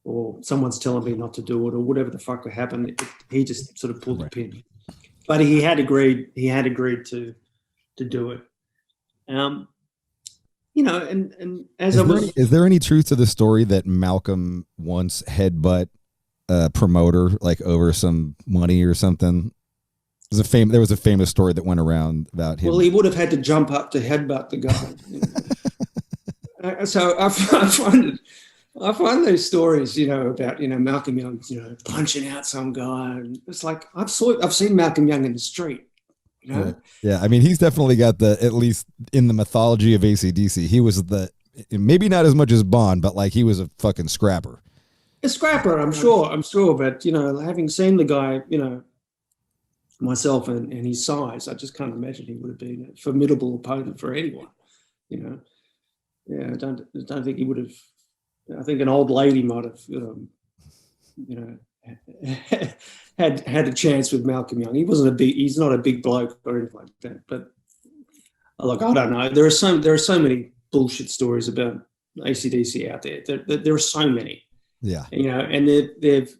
A: or someone's telling me not to do it, or whatever the fuck happened. He just sort of pulled the pin. But he had agreed to do it. You know, and as
D: is there any truth to the story that Malcolm once headbutt a promoter, like over some money or something? There was a famous story that went around about him.
A: Well, he would have had to jump up to headbutt the guy. You know? So I find those stories, you know, about, you know, Malcolm Young, you know, punching out some guy, and it's like I've seen Malcolm Young in the street. You know?
D: Yeah, I mean, he's definitely got at least in the mythology of AC/DC, he was maybe not as much as Bond, but like he was a fucking scrapper.
A: A scrapper, I'm sure. But, you know, having seen the guy, you know, myself and his size, I just can't imagine he would have been a formidable opponent for anyone, you know. Yeah, I don't think he would have. I think an old lady might have, you know, had a chance with Malcolm Young. He's not a big bloke or anything like that. But look, I don't know. There are so many bullshit stories about AC/DC out there. There are so many.
D: Yeah.
A: You know, and they've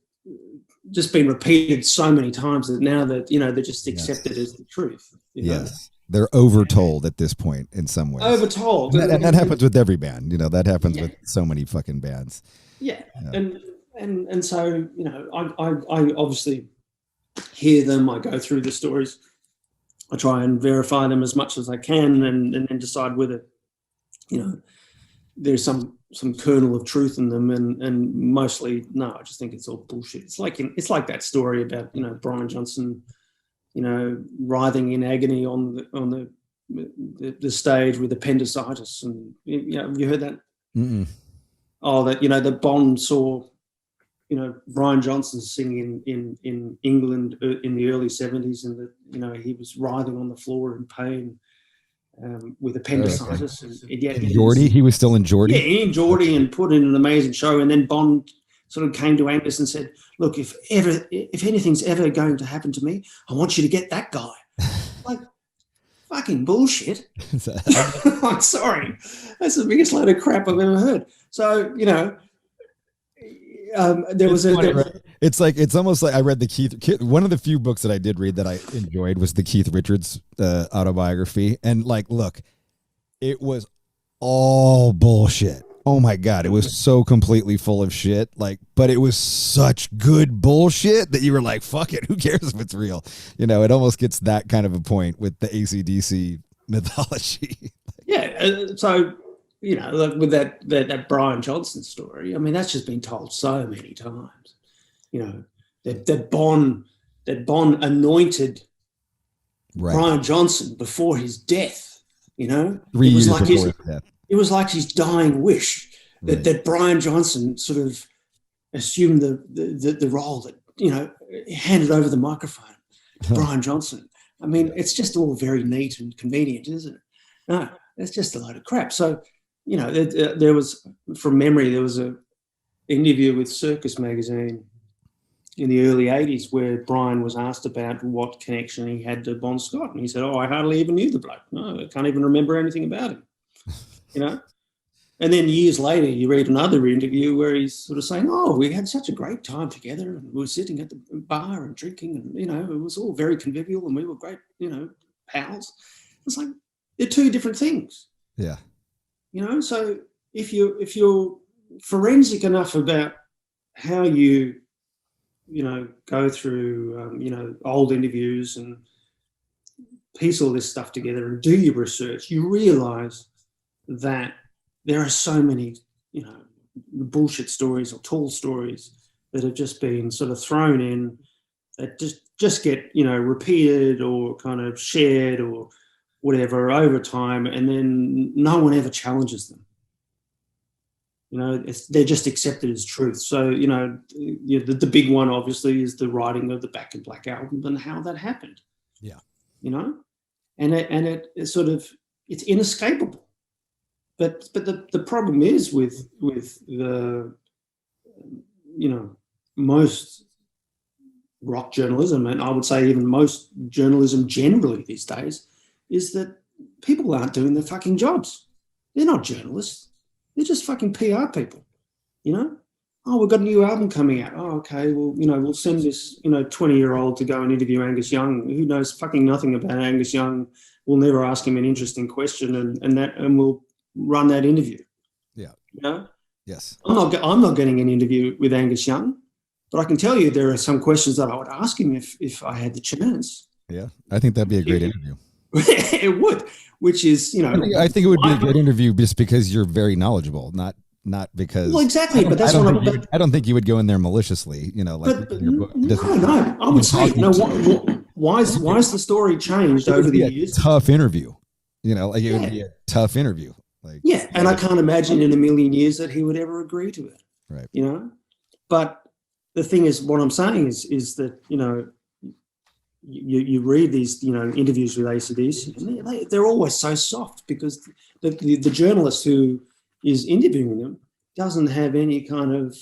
A: just been repeated so many times that now that, you know, they're just accepted as the truth.
D: Yes. They're overtold at this point in some ways.
A: Overtold.
D: And that happens with every band. You know, that happens with so many fucking bands.
A: Yeah. And so, you know, I obviously hear them. I go through the stories. I try and verify them as much as I can, and then decide whether, you know, there's some kernel of truth in them, and mostly no. I just think it's all bullshit. It's like that story about, you know, Brian Johnson, you know, writhing in agony on the stage with appendicitis, and you know, have you heard that?
D: Mm-mm.
A: Oh, that, you know, the Bond saw, you know, Brian Johnson singing in England in the early 70s, and that, you know, he was writhing on the floor in pain with appendicitis. And yet
D: he was still in Geordie?
A: Yeah, he and Geordie, and put in an amazing show. And then Bond sort of came to Angus and said, look, if anything's ever going to happen to me, I want you to get that guy. Like, fucking bullshit. I'm sorry. That's the biggest load of crap I've ever heard. So, you know, there was
D: It's funny, right? It's almost like I read one of the few books that I did read that I enjoyed was the Keith Richards autobiography. And like, look, it was all bullshit. Oh my God. It was so completely full of shit. Like, but it was such good bullshit that you were like, fuck it. Who cares if it's real? You know, it almost gets that kind of a point with the AC/DC mythology.
A: Yeah. So, you know, like with that Brian Johnson story, I mean, that's just been told so many times. You know, that Bond anointed
D: Right.
A: Brian Johnson before his death. You know,
D: 3 years before his death.
A: It was like his dying wish that Brian Johnson sort of assumed the role that, you know, handed over the microphone to Brian Johnson. I mean, it's just all very neat and convenient, isn't it? No, it's just a load of crap. So, you know, there was, from memory, there was an interview with Circus Magazine in the early 80s where Brian was asked about what connection he had to Bon Scott. And he said, I hardly even knew the bloke. No, I can't even remember anything about him, you know? And then years later, you read another interview where he's sort of saying, we had such a great time together and we were sitting at the bar and drinking and, you know, it was all very convivial and we were great, you know, pals. It's like, they're two different things.
D: Yeah.
A: You know, so if you're forensic enough about how you know, go through, you know, old interviews and piece all this stuff together and do your research, you realize that there are so many, you know, bullshit stories or tall stories that have just been sort of thrown in that just get, you know, repeated or kind of shared or whatever over time, and then no one ever challenges them. You know, they're just accepted as truth. So, you know, the big one obviously is the writing of the Back in Black album and how that happened.
D: Yeah.
A: You know, and it sort of, it's inescapable. But the problem is with the, you know, most rock journalism, and I would say even most journalism generally these days, is that people aren't doing their fucking jobs. They're not journalists. They're just fucking PR people, you know? Oh, we've got a new album coming out. Oh, okay, well, you know, we'll send this, you know, 20-year-old to go and interview Angus Young, who knows fucking nothing about Angus Young. We'll never ask him an interesting question and we'll run that interview.
D: Yeah.
A: You know?
D: Yes.
A: I'm not getting an interview with Angus Young, but I can tell you there are some questions that I would ask him if I had the chance.
D: Yeah. I think that'd be a great interview.
A: It would, which is, you know,
D: I think it would be a good interview just because you're very knowledgeable, not because.
A: Well, exactly, but that's what
D: I don't think you would go in there maliciously, you know, like.
A: But no. I would say, you know, why is the story changed over the years?
D: Tough interview, you know, like it would be a tough interview. Like,
A: yeah, and I can't imagine in a million years that he would ever agree to it.
D: Right.
A: You know, but the thing is, what I'm saying is that, you know, you read these, you know, interviews with AC/DC, and they're always so soft because the journalist who is interviewing them doesn't have any kind of,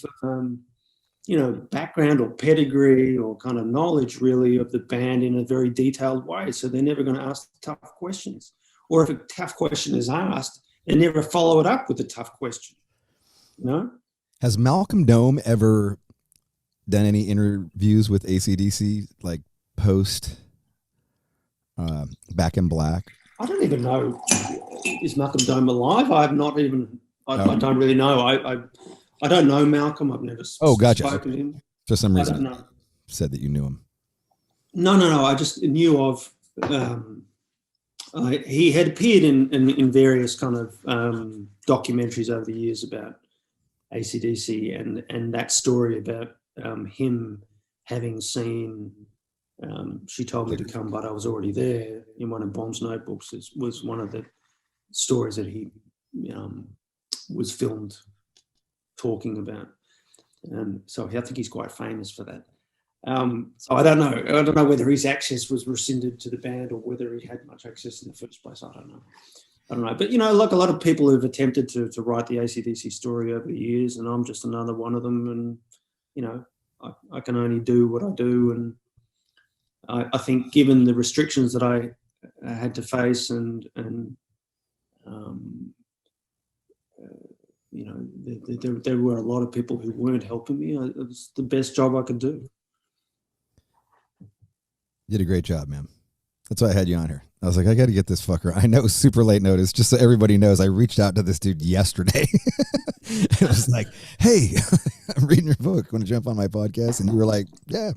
A: you know, background or pedigree or kind of knowledge really of the band in a very detailed way. So they're never going to ask tough questions. Or if a tough question is asked, they never follow it up with a tough question. You know?
D: Has Malcolm Dome ever done any interviews with AC/DC, like post Back in Black?
A: I don't even know. Is Malcolm Dome alive? I have not even. I don't really know. I don't know Malcolm. I've never spoken to him.
D: For some reason, I said that you knew him.
A: No. I just knew of. He had appeared in various kind of documentaries over the years about AC/DC and that story about him having seen. She told me to come, but I was already there. In one of Bond's notebooks was one of the stories that he was filmed talking about. So I think he's quite famous for that. So I don't know. I don't know whether his access was rescinded to the band or whether he had much access in the first place. I don't know. But, you know, like a lot of people who've attempted to write the AC/DC story over the years, and I'm just another one of them. And, you know, I can only do what I do. And I think given the restrictions that I had to face and there were a lot of people who weren't helping me. It was the best job I could do.
D: You did a great job, man. That's why I had you on here. I was like, I got to get this fucker. I know it was super late notice, just so everybody knows. I reached out to this dude yesterday. It was like, hey, I'm reading your book. Want to jump on my podcast? And you were like, yeah.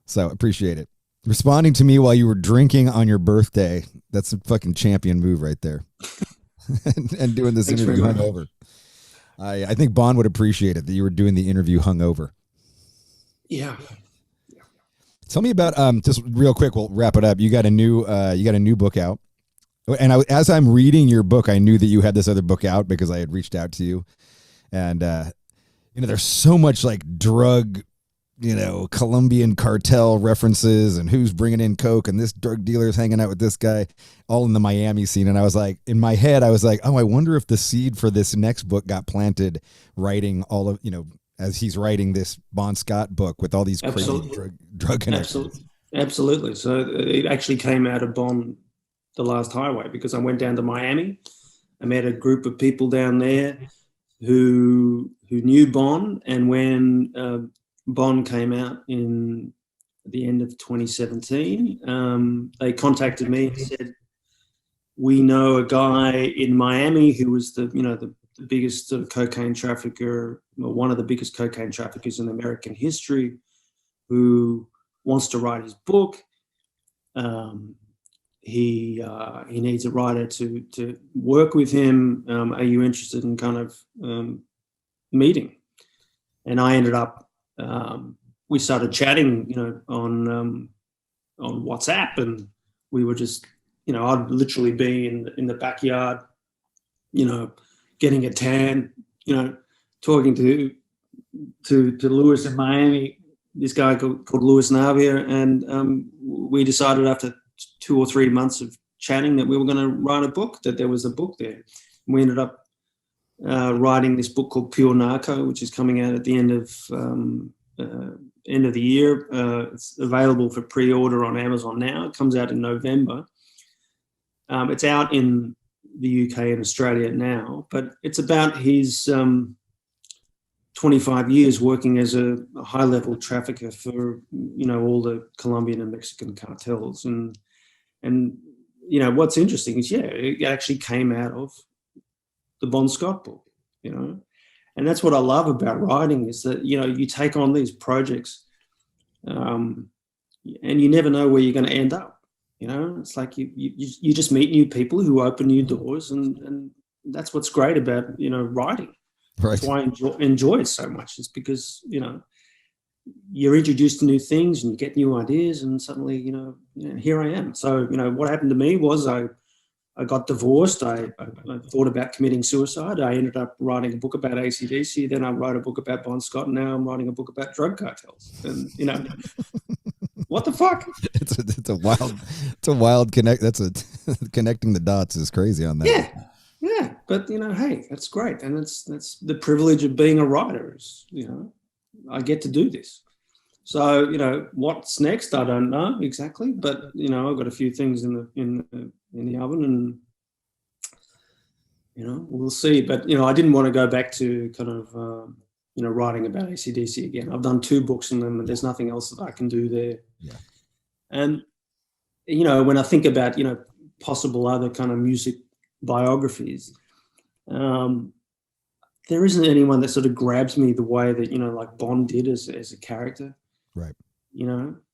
D: So appreciate it. Responding to me while you were drinking on your birthday. That's a fucking champion move right there. and doing this
A: Thanks
D: interview
A: very much.
D: hungover. I think Bond would appreciate it that you were doing the interview hungover.
A: Yeah.
D: Tell me about just real quick. We'll wrap it up. You got a new book out, and as I'm reading your book, I knew that you had this other book out because I had reached out to you, and there's so much like drug, Colombian cartel references and who's bringing in coke and this drug dealer is hanging out with this guy, all in the Miami scene. And I was like, in my head, I was like, oh, I wonder if the seed for this next book got planted writing all of as he's writing this Bon Scott book with all these crazy drug connections.
A: Absolutely. So it actually came out of Bon, The Last Highway, because I went down to Miami. I met a group of people down there who knew Bon, and when Bon came out in the end of 2017, they contacted me and said, we know a guy in Miami who was the biggest sort of cocaine trafficker, or one of the biggest cocaine traffickers in American history, who wants to write his book. He needs a writer to work with him. Are you interested in kind of meeting? And I ended up, we started chatting, on WhatsApp, and we were just, I'd literally be in the backyard, getting a tan, talking to Lewis in Miami, this guy called Louis Navia, and we decided after 2 or 3 months of chatting that we were going to write a book, that there was a book there. And we ended up writing this book called Pure Narco, which is coming out at the end of the year. It's available for pre-order on Amazon now. It comes out in November. It's out in the UK and Australia now, but it's about his 25 years working as a high-level trafficker for, all the Colombian and Mexican cartels. And what's interesting is, it actually came out of the Bon Scott book, and that's what I love about writing, is that, you take on these projects and you never know where you're going to end up. It's like you just meet new people who open new doors, and that's what's great about, writing.
D: Right.
A: That's why I enjoy it so much. It's because, you're introduced to new things and you get new ideas, and suddenly, here I am. So, what happened to me was I got divorced. I thought about committing suicide. I ended up writing a book about AC/DC. Then I wrote a book about Bon Scott. And now I'm writing a book about drug cartels. And, what the fuck?
D: It's a wild connect. That's connecting the dots is crazy on that.
A: Yeah. But, hey, that's great. And that's the privilege of being a writer is, I get to do this. So, what's next? I don't know exactly, but, I've got a few things in the oven, and, we'll see. But, I didn't want to go back to kind of, writing about AC/DC again. I've done 2 books on them, and there's nothing else that I can do there.
D: Yeah.
A: And, when I think about, possible other kind of music biographies, there isn't anyone that sort of grabs me the way that, like Bond did as a character.
D: Right.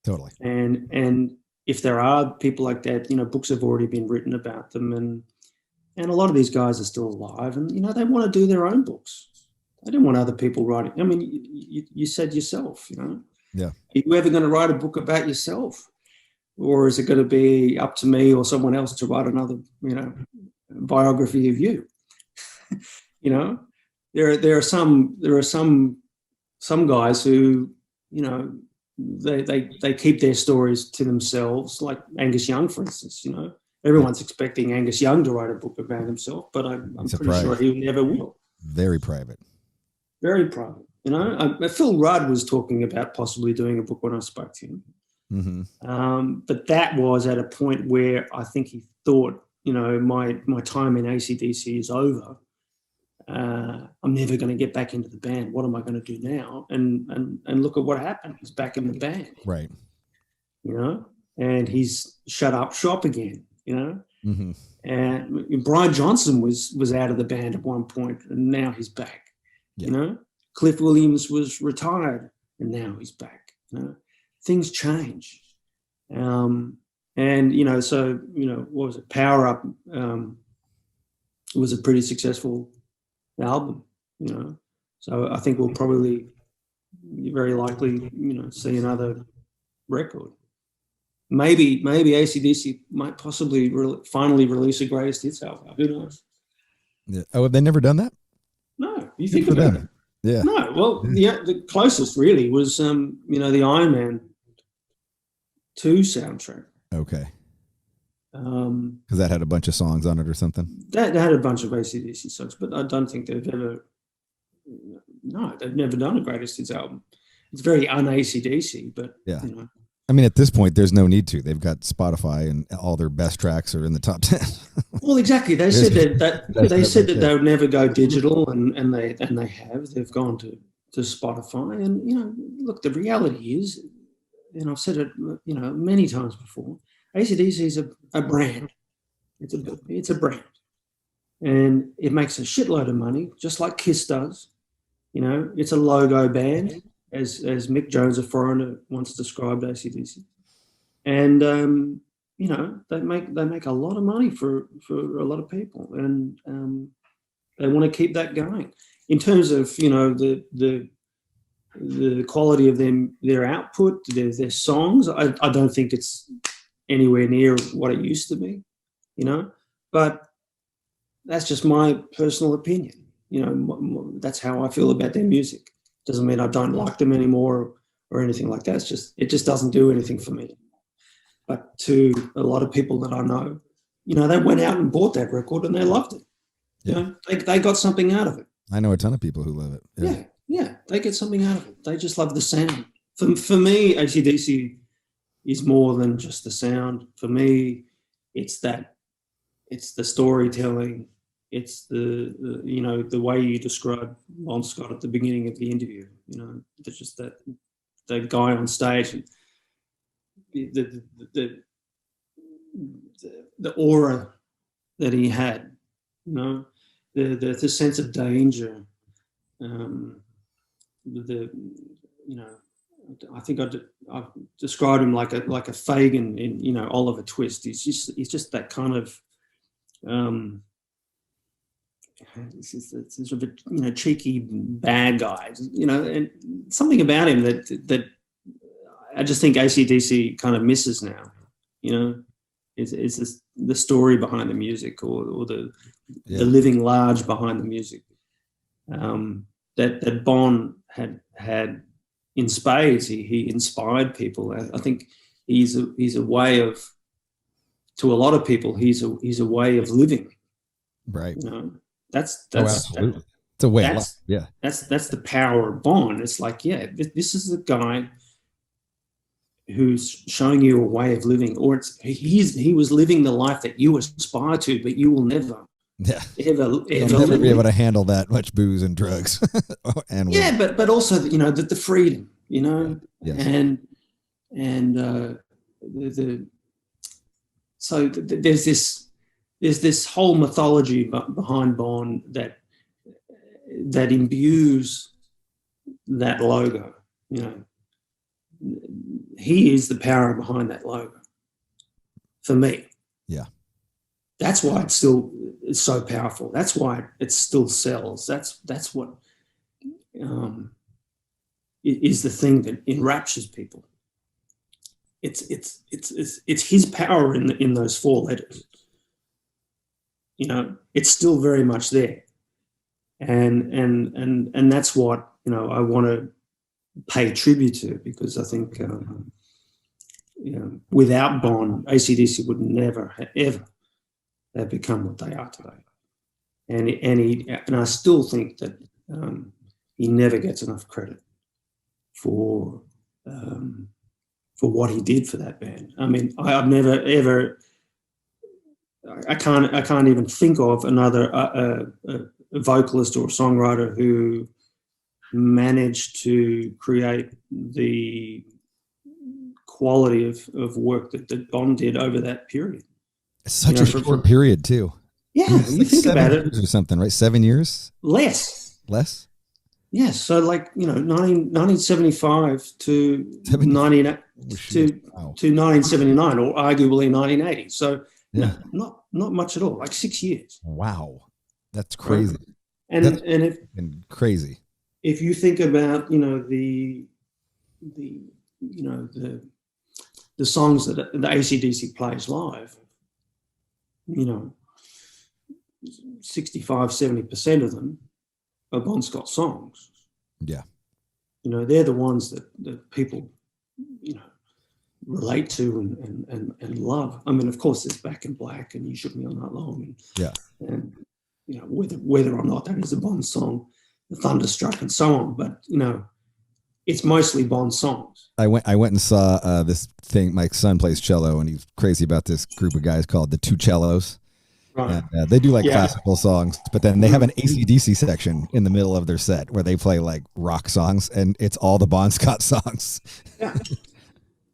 A: Totally. And if there are people like that, books have already been written about them, and a lot of these guys are still alive, and, they want to do their own books. They don't want other people writing. I mean, you said yourself,
D: Yeah.
A: Are you ever going to write a book about yourself? Or is it going to be up to me or someone else to write another, biography of you? There are some guys who, they keep their stories to themselves, like Angus Young, for instance. Everyone's expecting Angus Young to write a book about himself, but I'm pretty sure he never will.
D: Very private.
A: Very private. Phil Rudd was talking about possibly doing a book when I spoke to him.
D: Mm-hmm.
A: But that was at a point where I think he thought, my time in AC/DC is over.
E: I'm never going to get back into the band. What am I going to do now? And look at what happened. He's back in the band,
D: Right.
E: And he's shut up shop again,
D: Mm-hmm.
E: And Brian Johnson was out of the band at one point, and now he's back.
D: Yeah.
E: Cliff Williams was retired, and now he's back. Things change, and so what was it? Power Up was a pretty successful album. So I think we'll probably very likely see another record. Maybe AC/DC might possibly finally release a greatest hits album. Who knows?
D: Yeah. Oh, have they never done that?
E: No, you
D: Good
E: think
D: for
E: about
D: them.
E: it.
D: Yeah.
E: No, well, the closest really was the Iron Man 2 soundtrack.
D: Okay. Because that had a bunch of songs on it or something.
E: That had a bunch of AC/DC songs, but I don't think they've ever. No, they've never done a greatest hits album. It's very un-AC/DC, but
D: yeah. I mean, at this point, there's no need to. They've got Spotify, and all their best tracks are in the top 10.
E: Well, exactly. They said that they would never go digital, and they have. They've gone to Spotify, and look, the reality is, and I've said it, many times before. AC/DC is a brand. It's a brand, and it makes a shitload of money, just like Kiss does. It's a logo band. As Mick Jones, a foreigner, once described AC/DC, and they make a lot of money for a lot of people, and they want to keep that going. In terms of the quality of their output, their songs, I don't think it's anywhere near what it used to be, but that's just my personal opinion. That's how I feel about their music. Doesn't mean I don't like them anymore or anything like that. It just doesn't do anything for me. But to a lot of people that I know, they went out and bought that record and they loved it.
D: Yeah.
E: They got something out of it.
D: I know a ton of people who love it.
E: Yeah, they get something out of it. They just love the sound. For me, AC/DC is more than just the sound. For me, it's the storytelling. It's the way you described Bon Scott at the beginning of the interview. There's just that guy on stage, and the aura that he had. The sense of danger. I think I've described him like a Fagin in Oliver Twist. He's just that kind of. Sort of cheeky bad guy, and something about him that I just think AC/DC kind of misses now. It's the story behind the music or the living large behind the music that Bon had in spades. He inspired people. I think he's a way of, to a lot of people, he's a way of living.
D: Right.
E: That's
D: absolutely. It's a way of life. Yeah.
E: That's the power of Bon. It's like, this is the guy who's showing you a way of living, or he was living the life that you aspire to, but you will never ever
D: never be able to handle that much booze and drugs.
E: but also the freedom,
D: yes.
E: So there's this whole mythology behind Bon that imbues that logo. He is the power behind that logo for me.
D: Yeah.
E: That's why it's so powerful. That's why it still sells. That's what is the thing that enraptures people. It's his power in those four letters. It's still very much there, and that's what I want to pay tribute to, because I think without Bon, AC/DC would never ever have become what they are today, and I still think that he never gets enough credit for what he did for that band. I mean, I've never ever. I can't even think of another vocalist or a songwriter who managed to create the quality of work that Bond did over that period.
D: It's such a short period too.
E: Yeah, you
D: like
E: think about it.
D: Or something, right? 7 years?
E: Less. Yes, so 1975 to 1979, or arguably 1980. So not much at all, like 6 years.
D: Wow, that's crazy.
E: And
D: crazy.
E: If you think about the songs that the AC/DC plays live, 65-70% of them are Bon Scott songs.
D: Yeah.
E: They're the ones that people, relate to and love. I mean, of course, there's Back in Black and You Shook Me All Night Long. And whether or not that is a Bond song, Thunderstruck and so on. But, it's mostly Bond songs.
D: I went and saw this thing. My son plays cello, and he's crazy about this group of guys called the Two Cellos.
E: Right.
D: And, they do classical songs, but then they have an AC/DC section in the middle of their set where they play like rock songs, and it's all the Bon Scott songs.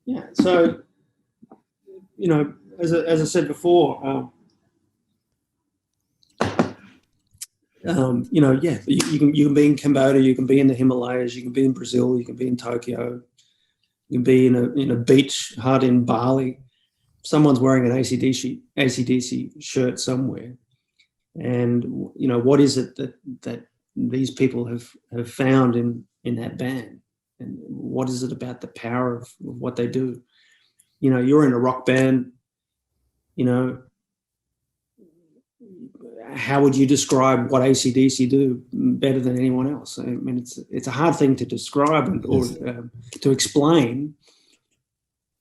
E: Yeah. So, as I said before, you can be in Cambodia, you can be in the Himalayas, you can be in Brazil, you can be in Tokyo, you can be in a beach hut in Bali. Someone's wearing an AC/DC shirt somewhere, and what is it that these people have found in that band, and what is it about the power of what they do? You're in a rock band. How would you describe what AC/DC do better than anyone else? I mean, it's a hard thing to describe or to explain.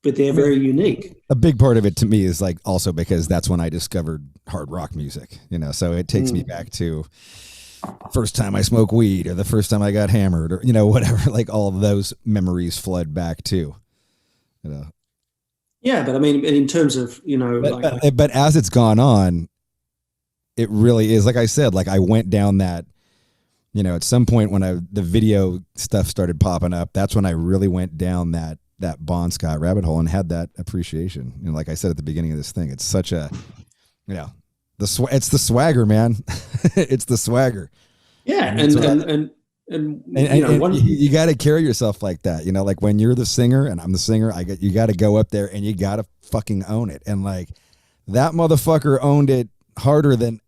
E: But they're very unique.
D: A big part of it to me is also because that's when I discovered hard rock music, so it takes me back to first time I smoked weed or the first time I got hammered or, whatever, all of those memories flood back too,
E: Yeah. But I mean, in terms of,
D: but as it's gone on, it really is, like I said, I went down that, at some point when the video stuff started popping up, that's when I really went down that Bon Scott rabbit hole and had that appreciation. Like I said at the beginning of this thing, it's such a, it's the swagger, man. It's the swagger.
E: Yeah. And
D: you got to carry yourself like that, when you're the singer and I'm the singer, you got to go up there and you got to fucking own it. And that motherfucker owned it harder than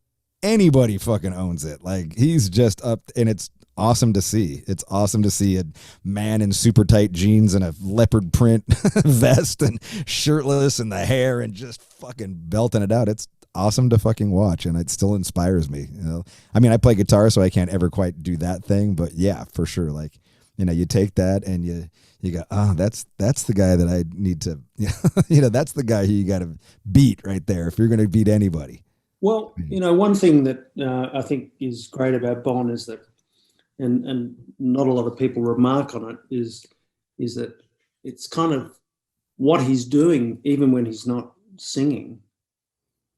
D: anybody fucking owns it. He's just up, and it's awesome to see. It's awesome to see a man in super tight jeans and a leopard print vest and shirtless and the hair and just fucking belting it out. It's awesome to fucking watch, and it still inspires me. I mean, I play guitar, so I can't ever quite do that thing, but yeah, for sure. You take that and you go, oh, that's the guy that I need to, that's the guy who you got to beat right there if you're going to beat anybody.
E: Well, one thing that I think is great about Bon is that, and not a lot of people remark on it, is that it's kind of what he's doing, even when he's not singing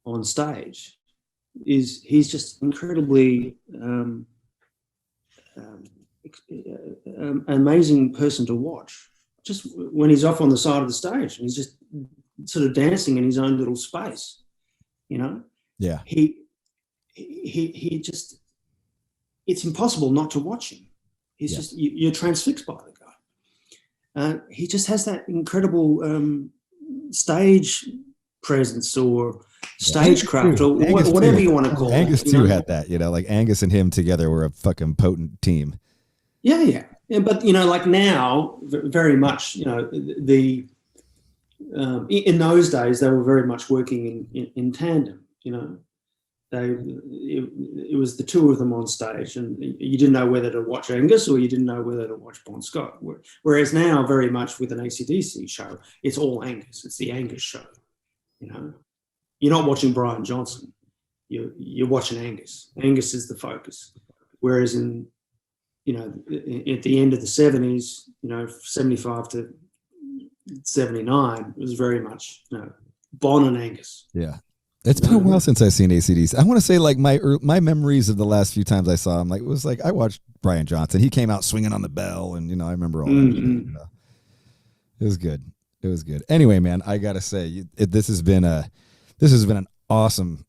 E: on stage, is he's just incredibly amazing person to watch. Just when he's off on the side of the stage and he's just sort of dancing in his own little space,
D: Yeah.
E: He just, it's impossible not to watch him. He's just, you're transfixed by the guy. He just has that incredible stage presence or stagecraft or whatever you want to call it.
D: Angus too had that, Angus and him together were a fucking potent team.
E: Yeah. But, now, very much, in those days, they were very much working in tandem, It was the two of them on stage, and you didn't know whether to watch Angus or you didn't know whether to watch Bon Scott. Whereas now, very much with an AC/DC show, it's all Angus. It's the Angus show. You're not watching Brian Johnson. You're watching Angus. Angus is the focus. Whereas at the end of the 70s, 75 to 79, it was very much, Bon and Angus.
D: Yeah. It's been a while since I've seen AC/DC. I want to say like my memories of the last few times I saw him, like it was like I watched Brian Johnson. He came out swinging on the bell, and I remember all that.
E: Mm-hmm.
D: Shit. It was good. It was good. Anyway, man, I gotta say this has been an awesome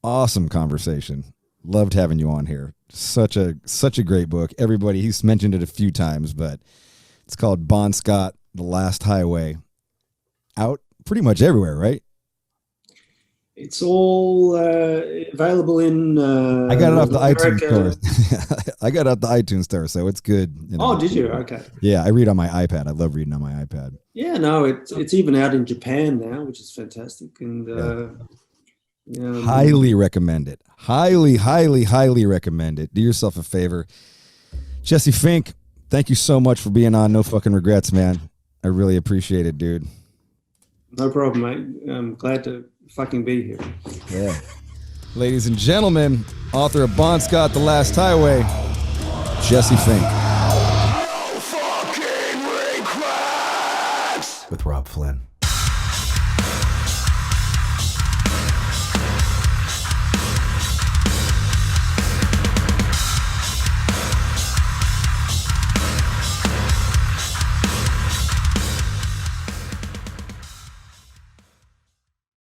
D: conversation. Loved having you on here. Such a great book. Everybody, he's mentioned it a few times, but it's called Bon Scott, The Last Highway. Out pretty much everywhere, right?
E: It's all available in.
D: I got it off the
E: America.
D: iTunes store. I got it off the iTunes store, so it's good.
E: Oh, did you? Okay.
D: Yeah, I read on my iPad. I love reading on my iPad.
E: Yeah, no, it's even out in Japan now, which is fantastic. And
D: highly recommend it. Highly recommend it. Do yourself a favor. Jesse Fink, thank you so much for being on No Fucking Regrets, man. I really appreciate it, dude.
E: No problem, mate. I'm glad to fucking be here.
D: Yeah. Ladies and gentlemen, author of Bon Scott, The Last Highway, Jesse Fink.
C: With Robb Flynn.